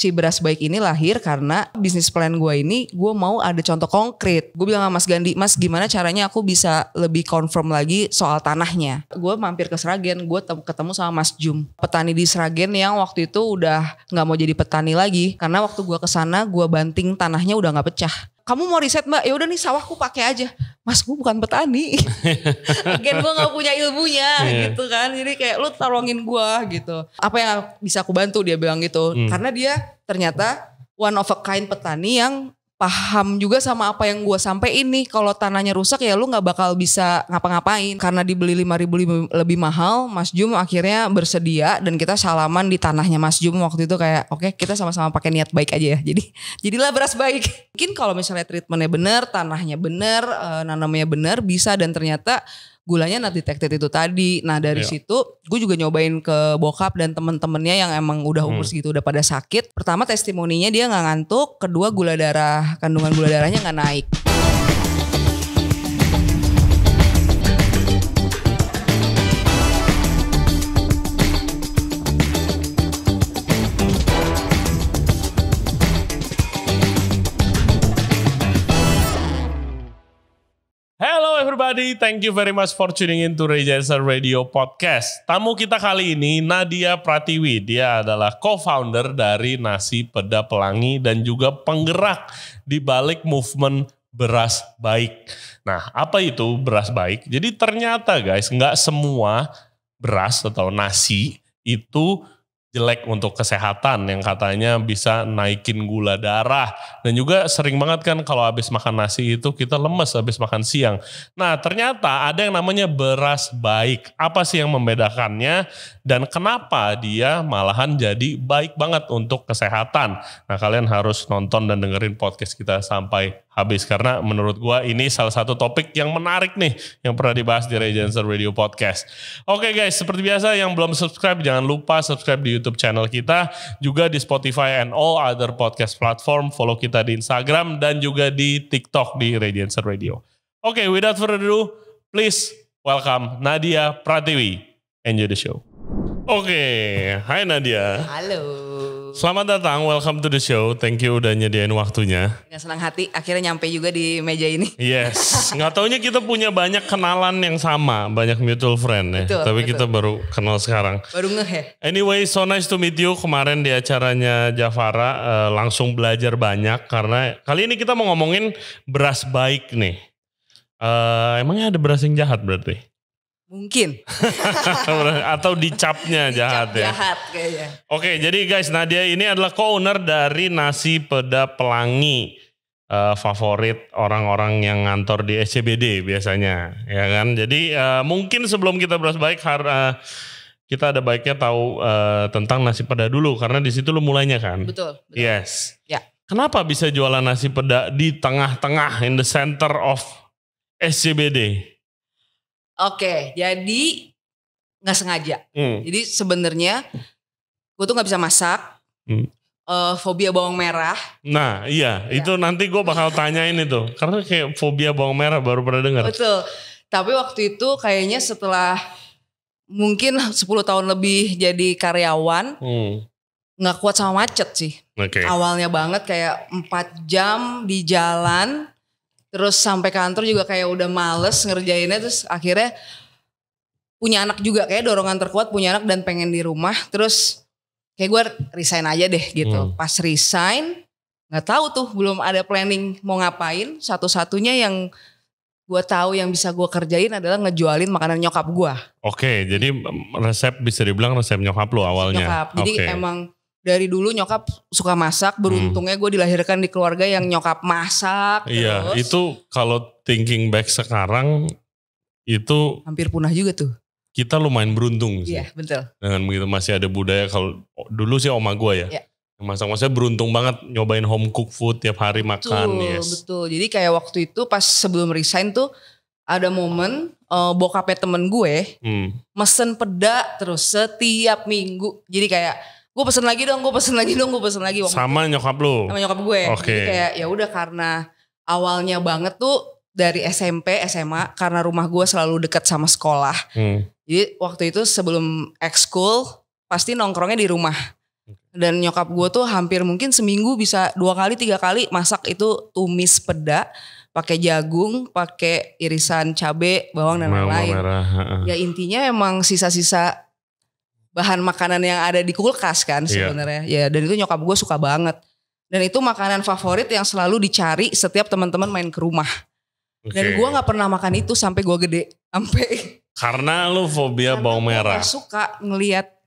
si Beras Baik ini lahir karena bisnis plan gue ini gue mau ada contoh konkret. Gue bilang sama Mas Gandhi, Mas gimana caranya aku bisa lebih confirm lagi soal tanahnya. Gue mampir ke Sragen, gue ketemu sama Mas Jum, petani di Sragen yang waktu itu udah gak mau jadi petani lagi. Karena waktu gue kesana gue banting tanahnya udah gak pecah. Kamu mau riset Mbak? Ya udah nih sawahku pakai aja. Mas gue bukan petani. Again gue gak punya ilmunya gitu kan. Jadi kayak lu tolongin gue gitu. Apa yang bisa aku bantu, dia bilang gitu. Karena dia ternyata one of a kind petani yang paham juga sama apa yang gue sampein nih. Kalau tanahnya rusak ya lu gak bakal bisa ngapa-ngapain. Karena dibeli 5.000 lebih mahal, Mas Jum akhirnya bersedia dan kita salaman di tanahnya Mas Jum waktu itu kayak oke, kita sama-sama pakai niat baik aja ya. Jadilah Beras Baik. Mungkin kalau misalnya treatmentnya benar, tanahnya benar, nanamnya benar, bisa. Dan ternyata gulanya not detected itu tadi. Nah dari situ gue juga nyobain ke bokap dan temen-temennya yang emang udah umur segitu udah pada sakit. Pertama testimoninya dia gak ngantuk. Kedua kandungan gula darahnya gak naik. Everybody, thank you very much for tuning in to Regenser Radio Podcast. Tamu kita kali ini Nadia Pratiwi. Dia adalah co-founder dari Nasi Peda Pelangi dan juga penggerak di balik movement Beras Baik. Nah, apa itu Beras Baik? Jadi ternyata guys, nggak semua beras atau nasi itu jelek untuk kesehatan, yang katanya bisa naikin gula darah. Dan juga sering banget kan kalau habis makan nasi itu kita lemes habis makan siang. Nah ternyata ada yang namanya Beras Baik. Apa sih yang membedakannya dan kenapa dia malahan jadi baik banget untuk kesehatan? Nah kalian harus nonton dan dengerin podcast kita sampai habis karena menurut gua ini salah satu topik yang menarik nih yang pernah dibahas di Regenser Radio Podcast. Oke guys, seperti biasa yang belum subscribe jangan lupa subscribe di YouTube channel kita, juga di Spotify and all other podcast platform, follow kita di Instagram dan juga di TikTok di Regenser Radio. Oke, without further ado, please welcome Nadia Pratiwi. Enjoy the show. Oke, hai Nadia. Halo. Selamat datang, welcome to the show. Thank you udah nyediain waktunya. Dengan senang hati, akhirnya nyampe juga di meja ini. Yes, nggak taunya kita punya banyak kenalan yang sama, banyak mutual friend ya. Betul, Tapi betul. kita baru kenal sekarang. Baru ngeh ya? Anyway, so nice to meet you. Kemarin di acaranya Jafara langsung belajar banyak karena kali ini kita mau ngomongin beras baik nih. Emangnya ada beras yang jahat berarti? Mungkin. Atau dicapnya jahat ya? Jahat kayaknya. Oke, jadi guys, Nadia ini adalah co-owner dari Nasi Peda Pelangi. Favorit orang-orang yang ngantor di SCBD biasanya, ya kan? Jadi mungkin sebelum kita beras baik, kita ada baiknya tahu tentang nasi peda dulu, karena di situ lu mulainya kan? Betul. Yes. Ya. Kenapa bisa jualan nasi peda di tengah-tengah, in the center of SCBD? Oke, jadi nggak sengaja. Jadi sebenarnya gue tuh nggak bisa masak. Fobia bawang merah. Nah iya, itu nanti gue bakal tanyain itu. Karena kayak fobia bawang merah baru pernah dengar. Betul. Tapi waktu itu kayaknya setelah mungkin 10 tahun lebih jadi karyawan, nggak kuat sama macet sih. Okay. Awalnya banget kayak 4 jam di jalan. Terus sampai kantor juga kayak udah males ngerjainnya. Terus akhirnya punya anak juga, kayak dorongan terkuat punya anak dan pengen di rumah. Terus kayak gue resign aja deh gitu. Pas resign gak tahu tuh, belum ada planning mau ngapain. Satu-satunya yang gue tahu yang bisa gue kerjain adalah ngejualin makanan nyokap gue. Oke, jadi resep bisa dibilang resep nyokap lo awalnya. Nyokap, jadi emang dari dulu nyokap suka masak. Beruntungnya gue dilahirkan di keluarga yang nyokap masak. Iya, terus itu kalau thinking back sekarang itu hampir punah juga tuh. Kita lumayan beruntung sih. Iya, betul. Dengan begitu masih ada budaya, kalau dulu sih oma gue ya. Iya. Masak-masaknya beruntung banget nyobain home cook food tiap hari makan. Betul. Jadi kayak waktu itu pas sebelum resign tuh ada momen bokapnya temen gue mesen peda terus setiap minggu. Jadi kayak gue pesen lagi dong. Sama nyokap lu? Sama nyokap gue. Oke. Jadi kayak ya udah, karena awalnya banget tuh dari SMP, SMA, karena rumah gue selalu dekat sama sekolah. Jadi waktu itu sebelum ekskul pasti nongkrongnya di rumah. Dan nyokap gue tuh hampir mungkin seminggu bisa 2 kali 3 kali masak itu tumis peda, pakai jagung, pakai irisan cabe, bawang dan lain-lain. Ya intinya emang sisa-sisa bahan makanan yang ada di kulkas kan sebenarnya. Ya dan itu nyokap gue suka banget. Dan itu makanan favorit yang selalu dicari setiap teman-teman main ke rumah. Dan gue nggak pernah makan itu sampai gue gede, sampai karena lu fobia bawang merah. Gue suka ngelihat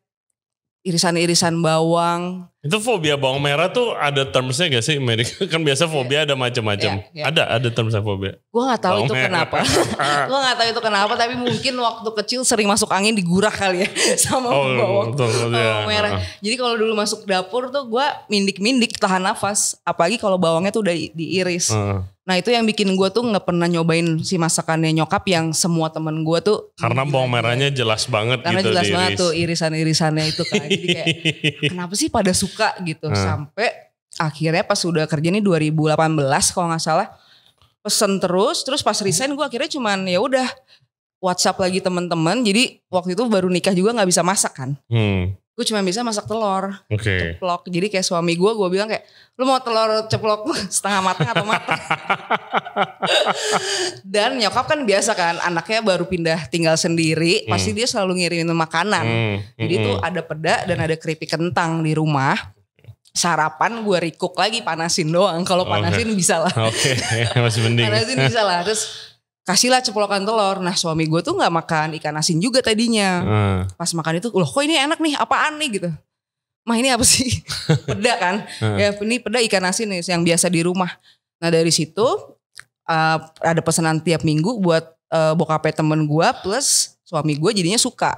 irisan-irisan bawang. Itu fobia bawang merah tuh ada termsnya gak sih? Kan biasa fobia ada macam-macam. Ada termsnya fobia. Gue gak tahu bawang itu merah. Kenapa. Gue gak tahu itu kenapa. Tapi mungkin waktu kecil sering masuk angin digurak kali ya. Sama bawang merah. Jadi kalau dulu masuk dapur tuh gue mindik-mindik tahan nafas. Apalagi kalau bawangnya tuh udah diiris. Nah itu yang bikin gue tuh gak pernah nyobain si masakannya nyokap yang semua temen gue tuh. Karena bawang merahnya jelas banget karena gitu. Karena jelas banget tuh irisan-irisannya itu kan. Jadi kayak kenapa sih pada suka gitu. Sampai akhirnya pas udah kerja nih 2018 kalau gak salah. Pesen terus pas resign gue akhirnya cuman ya udah WhatsApp lagi temen-temen. Jadi waktu itu baru nikah juga gak bisa masak kan. Gue cuma bisa masak telur ceplok. Jadi kayak suami gue bilang kayak, lu mau telur ceplok setengah matang atau matang? Dan nyokap kan biasa kan, anaknya baru pindah tinggal sendiri, pasti dia selalu ngirimin makanan. Jadi tuh ada peda dan ada keripik kentang di rumah. Sarapan gue recook lagi, panasin doang. Kalau panasin bisa lah. Masih mending. Panasin bisa lah. Terus kasihlah ceplokan telur. Nah suami gue tuh gak makan ikan asin juga tadinya. Pas makan itu, loh kok ini enak nih, apaan nih gitu. Mah ini apa sih? Peda kan. Ya ini peda ikan asin nih yang biasa di rumah. Nah dari situ ada pesanan tiap minggu buat bokapnya temen gue plus suami gue jadinya suka.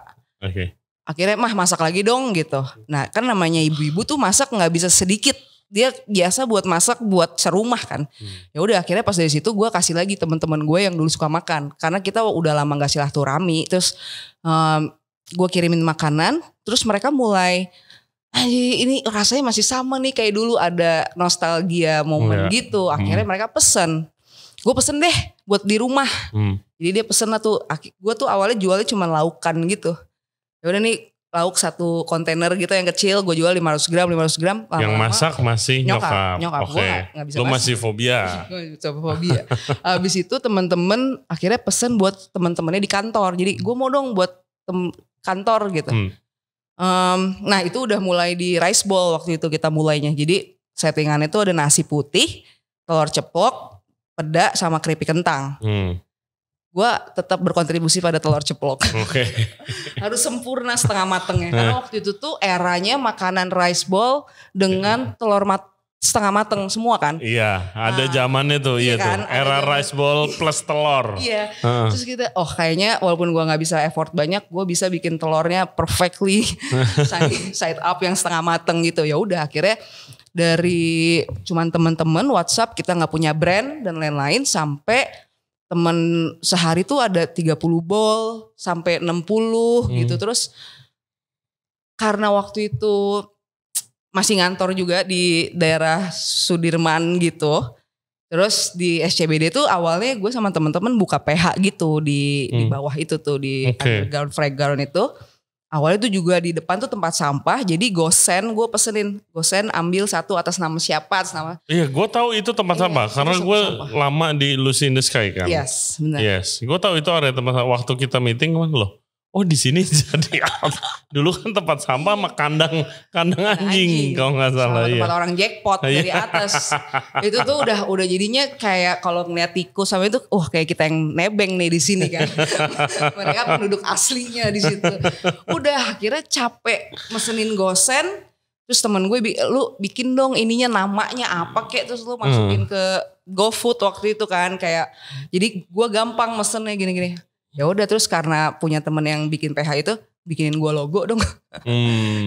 Akhirnya mah masak lagi dong gitu. Nah kan namanya ibu-ibu tuh masak gak bisa sedikit. Dia biasa buat masak buat serumah kan. Ya udah akhirnya pas dari situ gue kasih lagi teman-teman gue yang dulu suka makan. Karena kita udah lama gak silaturahmi. Terus gue kirimin makanan. Terus mereka mulai, ini rasanya masih sama nih kayak dulu, ada nostalgia momen gitu. Akhirnya mereka pesen. Gue pesen deh buat di rumah. Jadi dia pesen lah tuh. Gue tuh awalnya jualnya cuma laukan gitu. Ya udah nih. Lauk satu kontainer gitu yang kecil, gue jual 500 gram. Lama-lama, yang masak masih nyokap. Gue gak bisa masak. Lu masih fobia. Abis itu temen-temen akhirnya pesen buat temen-temennya di kantor. Jadi gue mau dong buat kantor gitu. Nah itu udah mulai di rice bowl waktu itu kita mulainya. Jadi settingannya itu ada nasi putih, telur ceplok, peda sama keripik kentang. Gue tetap berkontribusi pada telur ceplok. Harus sempurna setengah matengnya. Karena waktu itu tuh eranya makanan rice bowl dengan telur setengah mateng semua kan. Iya, ada zamannya tuh. Iya kan? Tuh. Era rice bowl plus telur. Iya. Terus kita, kayaknya walaupun gue gak bisa effort banyak, gue bisa bikin telurnya perfectly side up yang setengah mateng gitu. Ya udah akhirnya dari cuman teman-teman WhatsApp, kita gak punya brand dan lain-lain, sampai temen sehari tuh ada 30 bowl sampai 60 gitu. Terus karena waktu itu masih ngantor juga di daerah Sudirman gitu. Terus di SCBD tuh awalnya gue sama temen-temen buka PH gitu di bawah itu tuh di underground playground itu. Awalnya tuh juga di depan tuh tempat sampah. Jadi gosen gue pesenin. Gosen ambil satu atas nama siapa. Atas nama. Iya gue tahu itu tempat sampah. Karena gue lama di Lucy in the Sky kan. Yes benar. Yes. Gue tahu itu area tempat sampah. Waktu kita meeting loh. Oh di sini jadi dulu kan tempat sampah sama kandang anjing kalau nggak salah. Tempat orang jackpot dari atas. Itu tuh udah jadinya kayak kalau ngeliat tikus sama itu, kayak kita yang nebeng nih di sini kan. Mereka penduduk aslinya di situ. Udah akhirnya capek mesenin gosen. Terus temen gue, lu bikin dong ininya namanya apa kek, terus lu masukin ke GoFood waktu itu kan kayak. Jadi gue gampang mesennya gini-gini. Ya udah terus karena punya temen yang bikin PH itu, bikinin gue logo dong.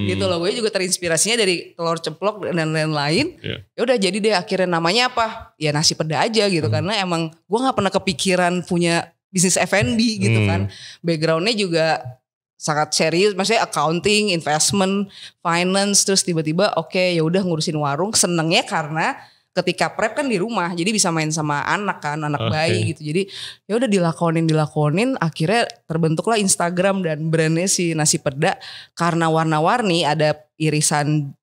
Gitu, logonya juga terinspirasinya dari telur ceplok dan lain-lain. Ya udah jadi deh akhirnya namanya apa? Ya nasi peda aja gitu. Karena emang gue gak pernah kepikiran punya bisnis F&B gitu kan. Backgroundnya juga sangat serius, maksudnya accounting, investment, finance. Terus tiba-tiba ya udah ngurusin warung. Senengnya karena ketika prep kan di rumah, jadi bisa main sama anak kan, anak bayi gitu. Jadi ya udah dilakonin, akhirnya terbentuklah Instagram dan brandnya si nasi peda karena warna-warni, ada irisan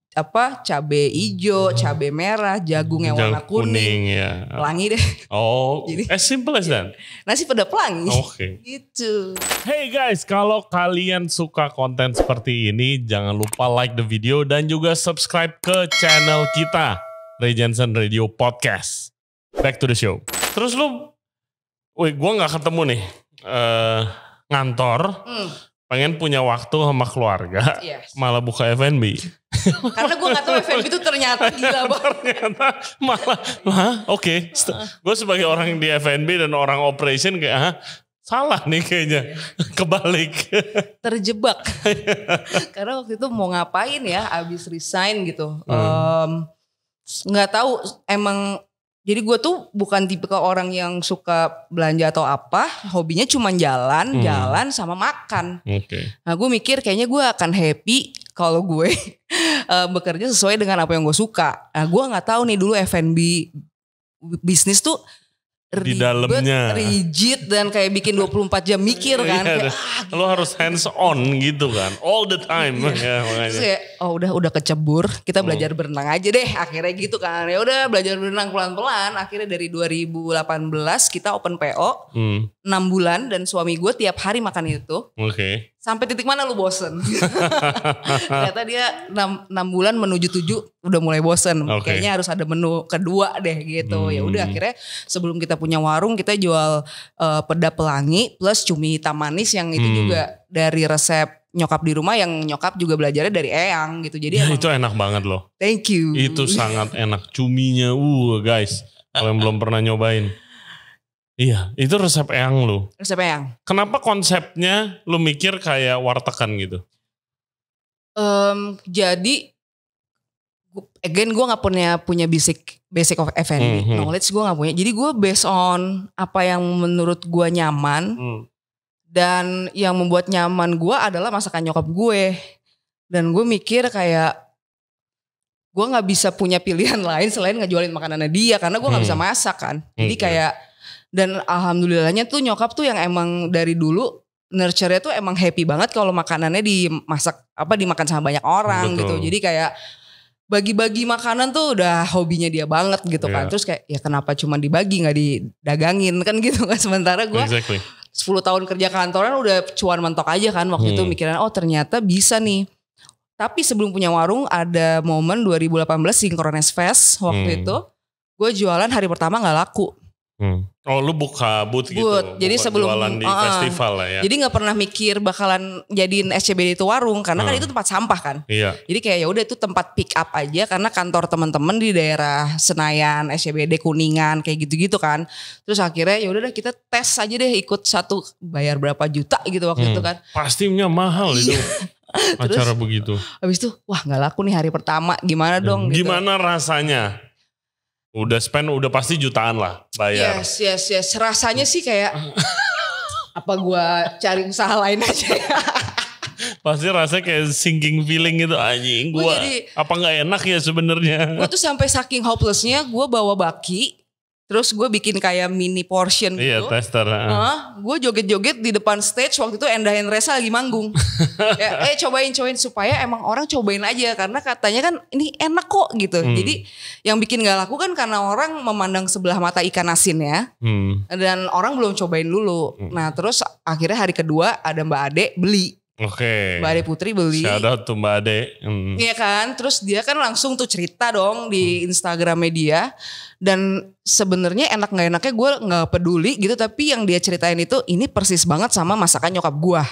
cabe hijau, cabe merah, jagung yang warna kuning ya. Pelangi deh. Oh, jadi as simple as that. Nasi peda pelangi. Oke. Gitu. Hey guys, kalau kalian suka konten seperti ini, jangan lupa like the video dan juga subscribe ke channel kita, Ray Jensen Radio Podcast. Back to the show. Terus gue gak ketemu nih, ngantor, pengen punya waktu sama keluarga, malah buka F&B. Karena gue gak tahu F&B itu ternyata gila banget. Ternyata malah, oke. Gue sebagai orang di F&B dan orang operation kayak, salah nih kayaknya, kebalik. Terjebak. Karena waktu itu mau ngapain ya, abis resign gitu. Gak tahu emang. Jadi gue tuh bukan tipe orang yang suka belanja atau apa. Hobinya cuma jalan sama makan. Okay. Nah gue mikir kayaknya gue akan happy kalau gue bekerja sesuai dengan apa yang gue suka. Nah gue gak tahu nih dulu F&B bisnis tuh di dalamnya rigid dan kayak bikin 24 jam mikir kan. Iya, kayak, lo harus hands on gitu kan, all the time. Ya, terus kayak udah kecebur, kita belajar berenang aja deh. Akhirnya gitu kan, ya udah belajar berenang pelan-pelan. Akhirnya dari 2018 kita open PO 6 bulan dan suami gue tiap hari makan itu. Oke. Sampai titik mana lu bosen? Ternyata dia 6 bulan menuju 7 udah mulai bosen. Okay. Kayaknya harus ada menu kedua deh gitu. Ya udah akhirnya sebelum kita punya warung kita jual peda pelangi plus cumi hitam manis yang itu juga dari resep nyokap di rumah yang nyokap juga belajarnya dari Eyang gitu. Jadi ya, itu enak banget loh. Thank you. Itu sangat enak cuminya, guys. Kalau yang belum pernah nyobain. Iya, itu resep Eyang lu. Resep Eyang. Kenapa konsepnya lu mikir kayak wartegan gitu? Jadi, again gue gak punya basic of F&B. Knowledge gue gak punya. Jadi gue based on apa yang menurut gue nyaman. Dan yang membuat nyaman gue adalah masakan nyokap gue. Dan gue mikir kayak, gue gak bisa punya pilihan lain selain ngejualin makanannya dia. Karena gue gak bisa masak kan. Jadi kayak... Dan alhamdulillahnya tuh nyokap tuh yang emang dari dulu nurture-nya tuh emang happy banget kalau makanannya dimakan sama banyak orang. Betul. Gitu. Jadi kayak bagi-bagi makanan tuh udah hobinya dia banget gitu kan. Terus kayak ya kenapa cuma dibagi gak didagangin kan gitu kan. Sementara gue 10 tahun kerja kantoran udah cuan mentok aja kan. Waktu itu mikirin ternyata bisa nih. Tapi sebelum punya warung ada momen 2018 Synchronous Fest waktu itu. Gue jualan hari pertama gak laku. Oh lu buka booth gitu. Jadi sebelum jualan di festival lah ya. Jadi nggak pernah mikir bakalan jadiin SCBD itu warung karena kan itu tempat sampah kan. Iya. Jadi kayak ya udah itu tempat pick up aja karena kantor teman-teman di daerah Senayan, SCBD Kuningan kayak gitu-gitu kan. Terus akhirnya ya udah kita tes aja deh ikut satu bayar berapa juta gitu waktu itu kan. Pastinya mahal itu. Acara terus, begitu. Habis itu wah nggak laku nih hari pertama gimana dong? Gimana rasanya? Udah spend udah pasti jutaan lah bayar. Yes. Rasanya sih kayak apa gua cari usaha lain aja ya. Pasti rasanya kayak sinking feeling gitu anjing. Gua apa gak enak ya sebenarnya. Gue tuh sampai saking hopelessnya gue bawa baki. Terus gue bikin kayak mini portion gitu. Iya tester. Gue joget-joget di depan stage waktu itu Endah Endresa lagi manggung. Cobain supaya emang orang cobain aja. Karena katanya kan ini enak kok gitu. Jadi yang bikin gak laku kan karena orang memandang sebelah mata ikan asin ya. Dan orang belum cobain dulu. Nah terus akhirnya hari kedua ada Mbak Ade beli. Oke. Mbak Ade Putri beli. Shout out to Mbak Ade. Iya kan. Terus dia kan langsung tuh cerita dong di Instagramnya dia. Dan sebenarnya enak gak enaknya gue gak peduli gitu. Tapi yang dia ceritain itu ini persis banget sama masakan nyokap gue.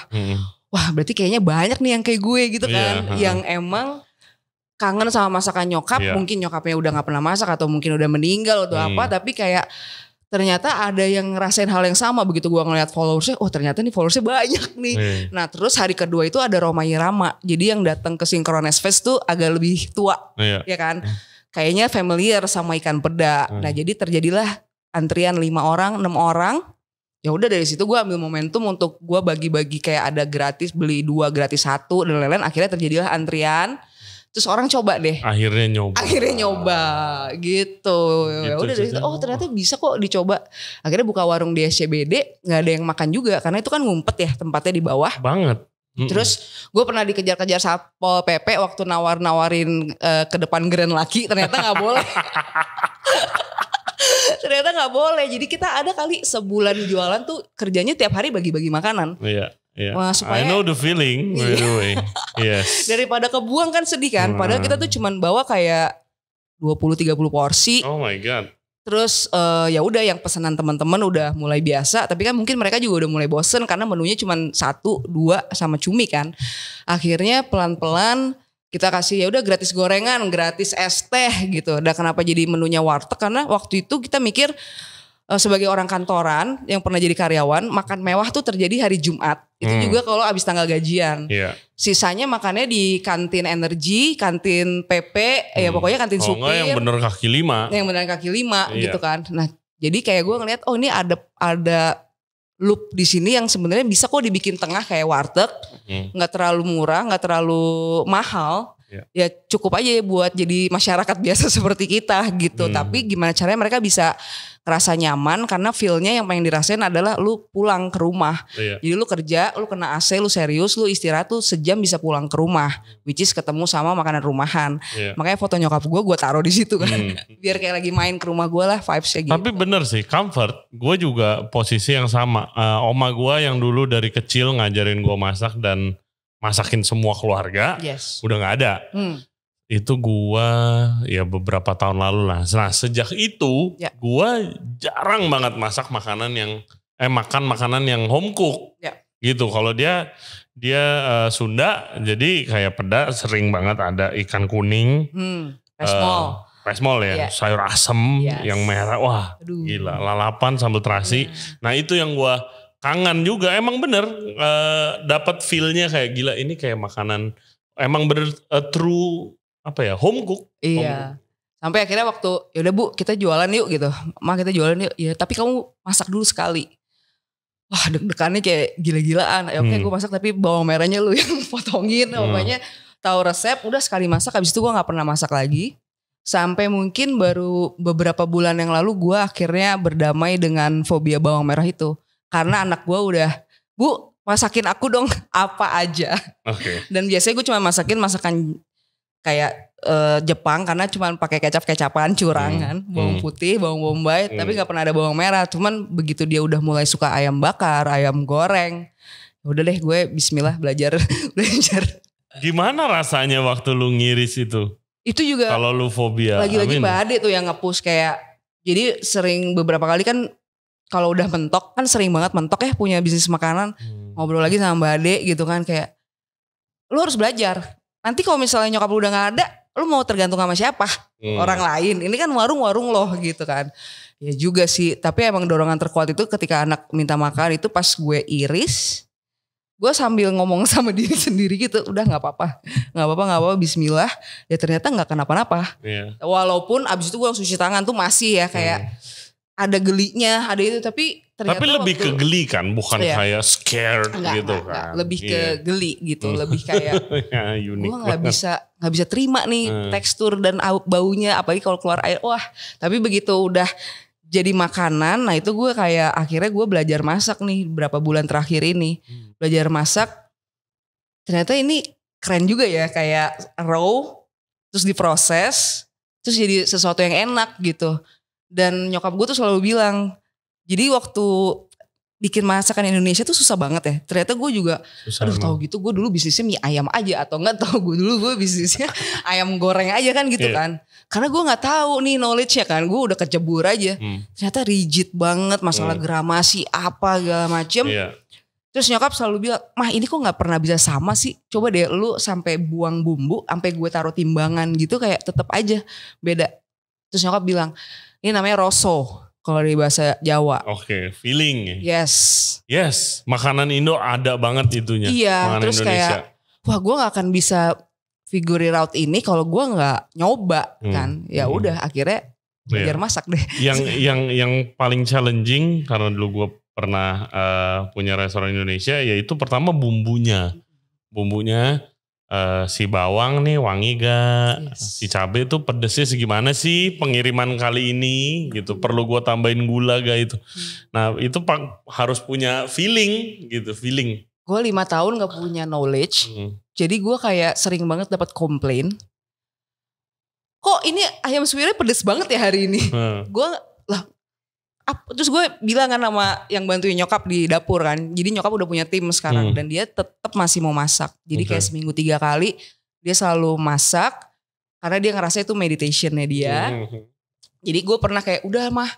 Wah berarti kayaknya banyak nih yang kayak gue gitu kan. Yang emang kangen sama masakan nyokap. Mungkin nyokapnya udah gak pernah masak atau mungkin udah meninggal atau apa. Tapi kayak ternyata ada yang ngerasain hal yang sama begitu gue ngeliat followersnya. Oh ternyata nih followersnya banyak nih. Nah terus hari kedua itu ada Roma Irama. Jadi yang datang ke Synchronous Fest tuh agak lebih tua. Ya kan. Kayaknya familiar sama ikan peda. Nah jadi terjadilah antrian 5 orang, 6 orang. Ya udah dari situ gue ambil momentum untuk gue bagi-bagi kayak ada gratis, beli 2 gratis 1 dan lain-lain. Akhirnya terjadilah antrian. Terus orang coba deh. Akhirnya nyoba gitu. Ya udah dari situ ternyata bisa kok dicoba. Akhirnya buka warung di SCBD, nggak ada yang makan juga karena itu kan ngumpet ya tempatnya di bawah. Banget. Terus gue pernah dikejar-kejar Satpol PP waktu nawarin ke depan Grand Laki, ternyata nggak boleh. Ternyata nggak boleh. Jadi kita ada kali sebulan jualan tuh kerjanya tiap hari bagi-bagi makanan. Iya. Wah, supaya, I know the feeling, by the way. Yes. Daripada kebuang kan sedih kan. Padahal kita tuh cuman bawa kayak 20-30 porsi. Oh my God. Terus ya udah yang pesanan teman-teman udah mulai biasa, tapi kan mungkin mereka juga udah mulai bosen karena menunya cuma 1, 2 sama cumi kan. Akhirnya pelan-pelan kita kasih ya udah gratis gorengan, gratis es teh gitu. Dan kenapa jadi menunya warteg? Karena waktu itu kita mikir sebagai orang kantoran yang pernah jadi karyawan, makan mewah tuh terjadi hari Jumat. Itu juga kalau abis tanggal gajian. Yeah. Sisanya makannya di kantin energi, kantin PP, ya pokoknya kantin supir. Enggak yang bener kaki 5. Yang bener kaki 5 gitu kan. Nah jadi kayak gue ngeliat, oh ini ada loop di sini yang sebenarnya bisa kok dibikin tengah kayak warteg. Nggak terlalu murah, nggak terlalu mahal. Ya cukup aja buat jadi masyarakat biasa seperti kita gitu. Tapi gimana caranya mereka bisa ngerasa nyaman karena feel-nya yang pengen dirasain adalah lu pulang ke rumah. Jadi lu kerja, lu kena AC, lu serius, lu istirahat tuh sejam bisa pulang ke rumah. Which is ketemu sama makanan rumahan. Makanya foto nyokap gue taruh di situ kan. Biar kayak lagi main ke rumah gue lah vibes-nya gitu. Tapi bener sih, comfort. Gue juga posisi yang sama. Oma gue yang dulu dari kecil ngajarin gue masak dan masakin semua keluarga. Udah gak ada. Itu gua ya beberapa tahun lalu lah. Nah sejak itu gua jarang banget masak makanan yang makan makanan yang home cook gitu. Kalau dia Sunda, jadi kayak peda sering banget ada ikan kuning, pesmol ya, sayur asem yang merah, wah gila, lalapan sambal terasi. Nah itu yang gua kangen juga. Emang bener dapat feel-nya kayak gila, ini kayak makanan emang bener true apa ya, home cook. Iya. Sampai akhirnya waktu yaudah Bu kita jualan yuk gitu. Ma kita jualan yuk. Ya tapi kamu masak dulu sekali. Wah deg-degannya kayak gila-gilaan. Ya oke gue masak tapi bawang merahnya lu yang potongin. Pokoknya tahu resep udah sekali masak. Habis itu gue gak pernah masak lagi. Sampai mungkin baru beberapa bulan yang lalu gue akhirnya berdamai dengan fobia bawang merah itu. Karena anak gue udah, Bu masakin aku dong apa aja. Dan biasanya gue cuma masakan kayak Jepang karena cuma pakai kecap-kecapan curangan, bawang putih, bawang bombay, tapi nggak pernah ada bawang merah. Cuman begitu dia udah mulai suka ayam bakar, ayam goreng, udah deh gue Bismillah belajar. Gimana rasanya waktu lu ngiris itu? Itu juga kalau lu fobia. Lagi-lagi Mbak Ade tuh yang nge-push kayak, jadi sering beberapa kali kan kalau udah mentok kan sering banget mentok ya punya bisnis makanan, ngobrol lagi sama Mbak Ade gitu kan kayak, lu harus belajar. Nanti kalau misalnya nyokap lu udah gak ada, lu mau tergantung sama siapa? Orang lain. Ini kan warung-warung loh gitu kan. Ya juga sih, tapi emang dorongan terkuat itu ketika anak minta makan itu pas gue iris, gue sambil ngomong sama diri sendiri gitu, udah gak apa-apa, bismillah. Ya ternyata gak kenapa-napa. Walaupun abis itu gue langsung cuci tangan tuh masih ya kayak ada gelinya, ada itu, tapi ternyata tapi lebih ke geli kan, bukan kayak scared gitu kan. Lebih ke geli gitu, lebih kayak gue nggak bisa terima nih tekstur dan baunya, apalagi kalau keluar air. Wah, tapi begitu udah jadi makanan, nah itu gue kayak akhirnya gue belajar masak nih berapa bulan terakhir ini, belajar masak. Ternyata ini keren juga ya, kayak raw, terus diproses, terus jadi sesuatu yang enak gitu. Dan nyokap gue tuh selalu bilang, jadi waktu bikin masakan Indonesia tuh susah banget ya. Ternyata gue juga, tahu gitu gue dulu bisnisnya mie ayam aja, atau enggak tahu gue dulu gue bisnisnya ayam goreng aja kan gitu kan. Karena gue nggak tahu nih knowledge-nya kan, gue udah kecebur aja. Ternyata rigid banget masalah gramasi apa segala macem. Terus nyokap selalu bilang, mah ini kok nggak pernah bisa sama sih. Coba deh lu sampai buang bumbu, sampai gue taruh timbangan gitu kayak tetap aja beda. Terus nyokap bilang, ini namanya rosso kalau di bahasa Jawa. Feeling. Yes, makanan Indo ada banget itunya. Iya, makanan terus Indonesia. Kayak, wah gue gak akan bisa figure out ini kalau gue gak nyoba kan. Ya udah akhirnya belajar masak deh. Yang paling challenging karena dulu gue pernah punya restoran Indonesia, yaitu pertama bumbunya. Si bawang nih wangi gak, si cabai tuh pedesnya segimana sih pengiriman kali ini gitu, perlu gue tambahin gula gak itu. Nah itu harus punya feeling gitu, Gue 5 tahun gak punya knowledge. Jadi gue kayak sering banget dapat komplain. Kok ini ayam suwirnya pedes banget ya hari ini? Gue lah. Terus gue bilang kan sama yang bantuin nyokap di dapur kan. Jadi nyokap udah punya tim sekarang. Dan dia tetap masih mau masak. Jadi kayak seminggu 3 kali dia selalu masak. Karena dia ngerasa itu meditationnya dia. Jadi gue pernah kayak udah mah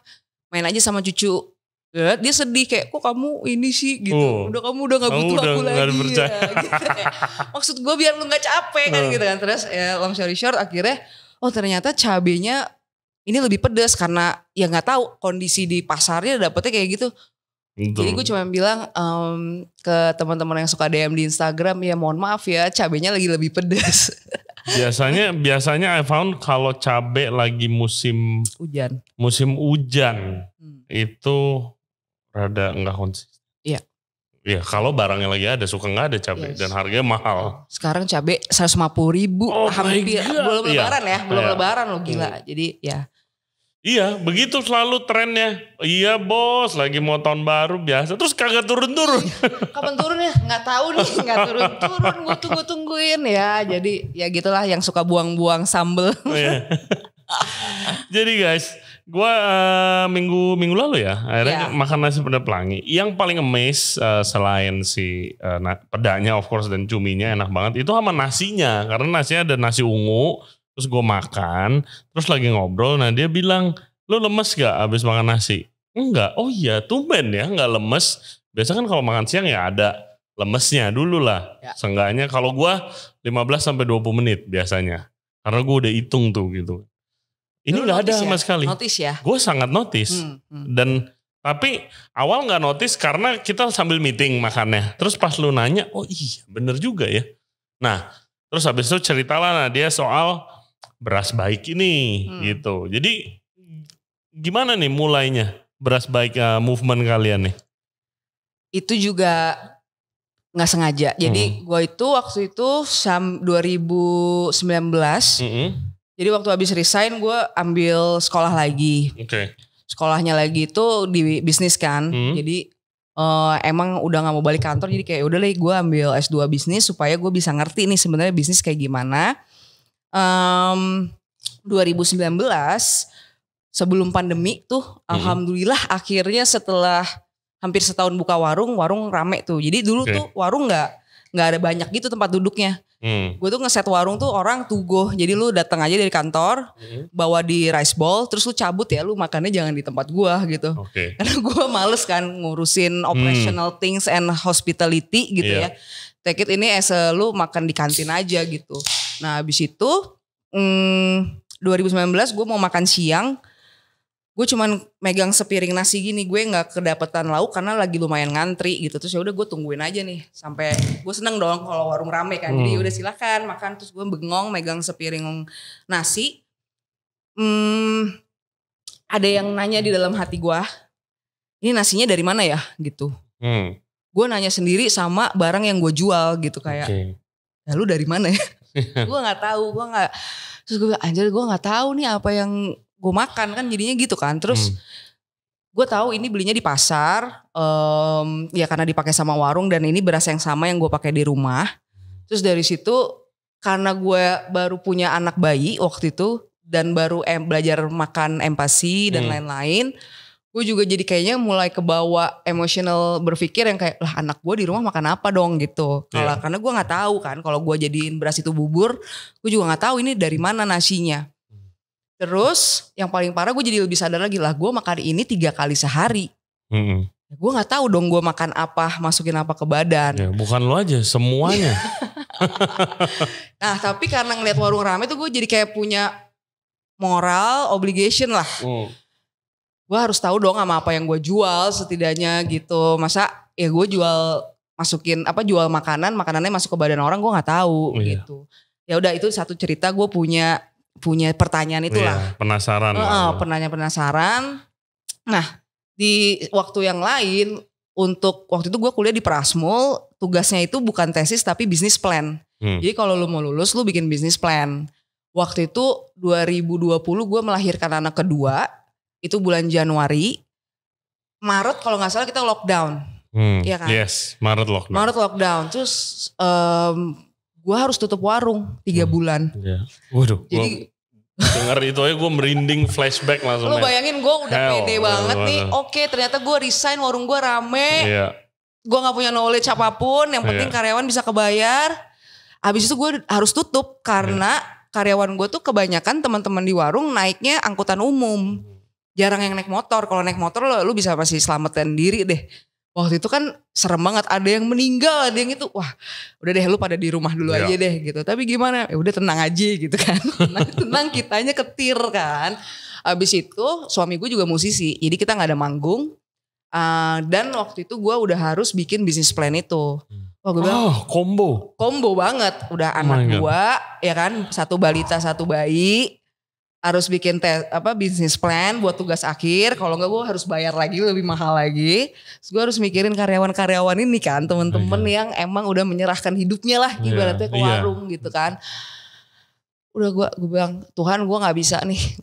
main aja sama cucu. Dia sedih kayak kok kamu ini sih gitu. Kamu udah gak butuh aku lagi ya. Gitu. Maksud gue biar lu gak capek kan gitu kan. Terus ya long story short akhirnya ternyata cabenya ini lebih pedas karena ya gak tahu kondisi di pasarnya dapetnya kayak gitu. Jadi gue cuma bilang ke teman-teman yang suka DM di Instagram ya mohon maaf ya cabenya lagi lebih pedas. Biasanya I found kalau cabe lagi musim hujan itu rada nggak konsisten. Iya. Iya kalau barangnya lagi ada suka nggak ada cabe dan harganya mahal. Sekarang cabe 150.000 hampir belum lebaran ya, belum lebaran loh gila. Jadi ya. Iya begitu selalu trennya. Iya bos lagi mau tahun baru biasa terus kagak turun-turun. Kapan turun ya? Nggak tahu nih, nggak turun-turun. Gue tungguin ya. Jadi ya gitulah yang suka buang-buang sambel. Jadi guys, gue minggu lalu ya akhirnya makan nasi peda pelangi. Yang paling amaze selain si pedanya of course dan cuminya enak banget itu sama nasinya. Karena nasinya ada nasi ungu. Terus gue makan, terus lagi ngobrol, nah dia bilang, lu lemes gak abis makan nasi? Enggak, oh iya tumben ya gak lemes. Biasa kan kalau makan siang ya ada lemesnya dulu lah. Seenggaknya kalau gue 15-20 menit biasanya. Karena gue udah hitung tuh gitu. Ini gak ada sama sekali. Notice ya? Gue sangat notice. Dan tapi awal gak notice karena kita sambil meeting makannya. Terus pas lu nanya, oh iya bener juga ya. Nah terus habis itu ceritalah dia soal beras baik ini gitu. Jadi gimana nih mulainya beras baik movement kalian nih? Itu juga gak sengaja. Jadi gue itu waktu itu 2019. Jadi waktu habis resign gue ambil sekolah lagi. Sekolahnya lagi itu di bisnis kan. Jadi emang udah gak mau balik kantor. Jadi kayak udah lah gue ambil S2 bisnis supaya gue bisa ngerti nih sebenarnya bisnis kayak gimana. 2019 sebelum pandemi tuh alhamdulillah akhirnya setelah hampir setahun buka warung rame tuh. Jadi dulu tuh warung gak ada banyak gitu tempat duduknya. Gue tuh ngeset warung tuh orang tugo. Jadi lu datang aja dari kantor, bawa di rice bowl, terus lu cabut ya, lu makannya jangan di tempat gue gitu. Karena gue males kan ngurusin operational things and hospitality gitu ya. Take it ini as lu makan di kantin aja gitu. Nah abis itu 2019 gue mau makan siang. Gue cuman megang sepiring nasi gini, gue nggak kedapetan lauk karena lagi lumayan ngantri gitu. Terus ya udah gue tungguin aja nih sampai gue seneng dong kalau warung rame kan. Jadi udah silakan makan. Terus gue bengong megang sepiring nasi. Ada yang nanya di dalam hati gue, ini nasinya dari mana ya gitu. Gue nanya sendiri sama barang yang gue jual gitu kayak, ya lu dari mana ya? Gue nggak tahu, terus gue bilang anjir gue nggak tahu nih apa yang gue makan kan jadinya gitu kan. Terus gue tahu ini belinya di pasar, ya karena dipakai sama warung dan ini beras yang sama yang gue pakai di rumah. Terus dari situ karena gue baru punya anak bayi waktu itu dan baru belajar makan empati dan lain-lain, gue juga jadi kayaknya mulai kebawa emosional berpikir yang kayak lah anak gue di rumah makan apa dong gitu. Karena gue nggak tahu kan kalau gue jadiin beras itu bubur, gue juga nggak tahu ini dari mana nasinya. Terus yang paling parah gue jadi lebih sadar lagi lah gue makan ini 3 kali sehari. Gue nggak tahu dong gue makan apa, masukin apa ke badan. Ya, bukan lo aja, semuanya. Nah tapi karena ngeliat warung rame tuh gue jadi kayak punya moral obligation lah. Gue harus tahu dong sama apa yang gue jual setidaknya gitu. Masa ya gue jual makanannya masuk ke badan orang gue nggak tahu gitu. Ya udah itu satu cerita gue punya pertanyaan itulah. Penasaran. Penasaran. Nah di waktu yang lain waktu itu gue kuliah di Prasmul, tugasnya itu bukan tesis tapi bisnis plan. Jadi kalau lu mau lulus lu bikin bisnis plan. Waktu itu 2020 gue melahirkan anak kedua. Itu bulan Januari. Maret kalau gak salah kita lockdown. Iya kan? Yes, Maret lockdown. Terus gue harus tutup warung 3 bulan. Waduh. Jadi denger itu aja gue merinding flashback langsung. Lo bayangin gue udah pede banget nih. Oke, ternyata gue resign, warung gue rame. Gue gak punya knowledge apapun. Yang penting karyawan bisa kebayar. Habis itu gue harus tutup karena karyawan gue tuh kebanyakan teman-teman di warung naiknya angkutan umum. Jarang yang naik motor. Kalau naik motor lu bisa masih selamatin diri deh. Waktu itu kan serem banget, ada yang meninggal, ada yang itu, wah udah deh lu pada di rumah dulu aja deh gitu. Tapi gimana, ya udah tenang aja gitu kan. tenang kitanya ketir kan. Abis itu suami gue juga musisi, jadi kita gak ada manggung. Dan waktu itu gue udah harus bikin bisnis plan itu. Wah gue bilang, combo banget, udah anak gue ya kan, 1 balita 1 bayi. Harus bikin bisnis plan buat tugas akhir. Kalau enggak gue harus bayar lagi lebih mahal lagi. Terus gue harus mikirin karyawan-karyawan ini kan. Temen-temen yang emang udah menyerahkan hidupnya lah. Ibaratnya ke warung gitu kan. Udah gue bilang Tuhan gue gak bisa nih.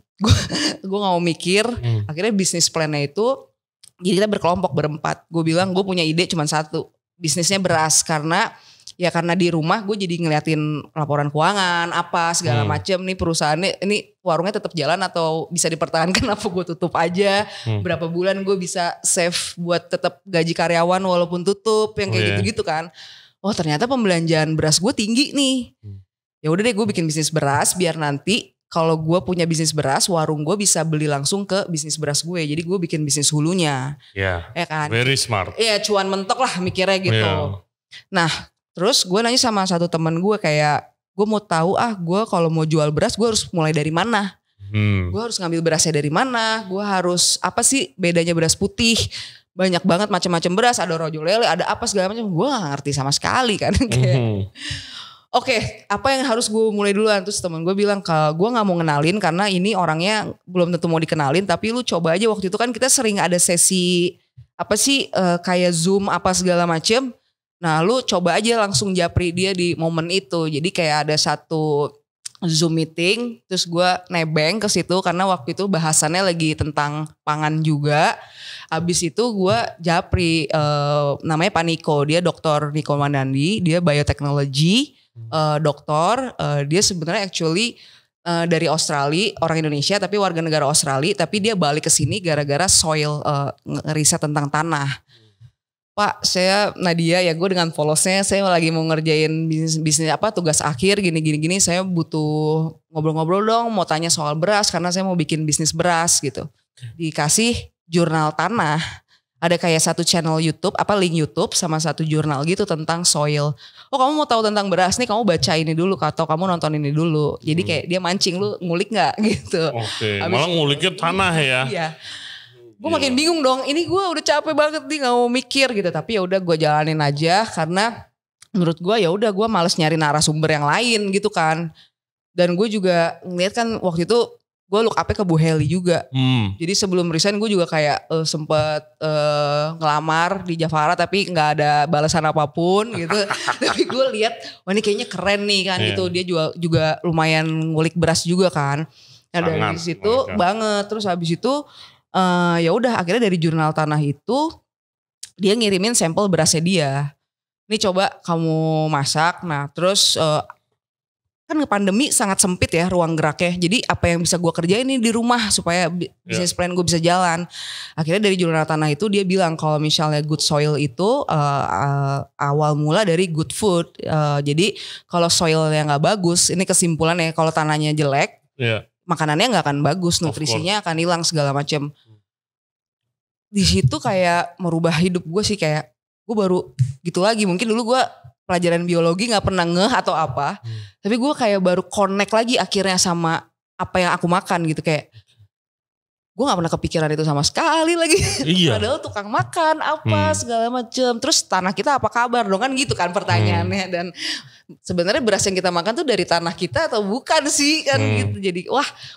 Gue gak mau mikir. Akhirnya bisnis plannya itu. Jadi kita berkelompok berempat. Gue bilang gue punya ide cuma 1. Bisnisnya beras karena di rumah gue jadi ngeliatin laporan keuangan apa segala macem nih perusahaannya ini warungnya tetap jalan atau bisa dipertahankan apa gue tutup aja berapa bulan gue bisa save buat tetap gaji karyawan walaupun tutup yang kayak gitu-gitu kan. Ternyata pembelanjaan beras gue tinggi nih. Ya udah deh gue bikin bisnis beras biar nanti kalau gue punya bisnis beras warung gue bisa beli langsung ke bisnis beras gue. Jadi gue bikin bisnis hulunya. Ya kan. Very smart. Iya cuan mentok lah mikirnya gitu. Nah terus gue nanya sama satu teman gue kayak gue mau tahu gue kalau mau jual beras gue harus mulai dari mana? Gue harus ngambil berasnya dari mana? Gue harus apa sih bedanya beras putih? Banyak banget macam-macam beras, ada rojo lele, ada apa segala macam. Gue gak ngerti sama sekali kan. Oke, apa yang harus gue mulai duluan? Terus temen gue bilang gue gak mau ngenalin karena ini orangnya belum tentu mau dikenalin. Tapi lu coba aja waktu itu kan kita sering ada sesi apa sih kayak Zoom apa segala macam. Nah lu coba aja langsung japri dia di momen itu. Jadi kayak ada satu Zoom meeting. Terus gue nebeng ke situ karena waktu itu bahasannya lagi tentang pangan juga. Abis itu gue japri namanya Pak Niko. Dia Dr. Niko Mandandi. Dia bioteknologi doktor. Dia sebenarnya actually dari Australia, orang Indonesia tapi warga negara Australia. Tapi dia balik ke sini gara-gara soil riset tentang tanah. Pak, saya Nadia ya, gue dengan polosnya saya lagi mau ngerjain bisnis tugas akhir gini. Saya butuh ngobrol-ngobrol dong, mau tanya soal beras karena saya mau bikin bisnis beras gitu. Dikasih jurnal tanah, ada kayak satu channel YouTube, link YouTube sama satu jurnal gitu tentang soil. Oh kamu mau tahu tentang beras nih, kamu baca ini dulu atau kamu nonton ini dulu. Jadi kayak dia mancing, lu ngulik nggak gitu. Oke, malah nguliknya tanah ya. Iya. Gue makin bingung dong, ini gue udah capek banget nih gak mau mikir gitu. Tapi ya udah gue jalanin aja karena menurut gue ya udah gue males nyari narasumber yang lain gitu kan. Dan gue juga ngeliat kan waktu itu gue look up ke Bu Heli juga. Jadi sebelum resign gue juga kayak sempet ngelamar di Jafara tapi gak ada balasan apapun gitu. Tapi gue lihat wah ini kayaknya keren nih kan gitu. Dia juga lumayan ngulik beras juga kan. Nah dari situ banget. Terus habis itu ya udah akhirnya dari jurnal tanah itu dia ngirimin sampel berasnya dia. Ini coba kamu masak. Nah terus kan pandemi sangat sempit ya ruang geraknya. Jadi apa yang bisa gue kerjain ini di rumah supaya bisnis plan gue bisa jalan. Akhirnya dari jurnal tanah itu dia bilang kalau misalnya good soil itu awal mula dari good food. Jadi kalau soilnya gak bagus, ini kesimpulannya kalau tanahnya jelek. Makanannya nggak akan bagus, nutrisinya akan hilang segala macam. Di situ kayak merubah hidup gue sih, kayak gue baru gitu lagi. Mungkin dulu gue pelajaran biologi nggak pernah ngeh atau apa, tapi gue kayak baru connect lagi akhirnya sama apa yang aku makan gitu. Kayak gue nggak pernah kepikiran itu sama sekali lagi. Padahal tukang makan apa segala macam. Terus tanah kita apa kabar dong kan gitu kan pertanyaannya. Dan sebenarnya beras yang kita makan tuh dari tanah kita atau bukan sih kan gitu. Jadi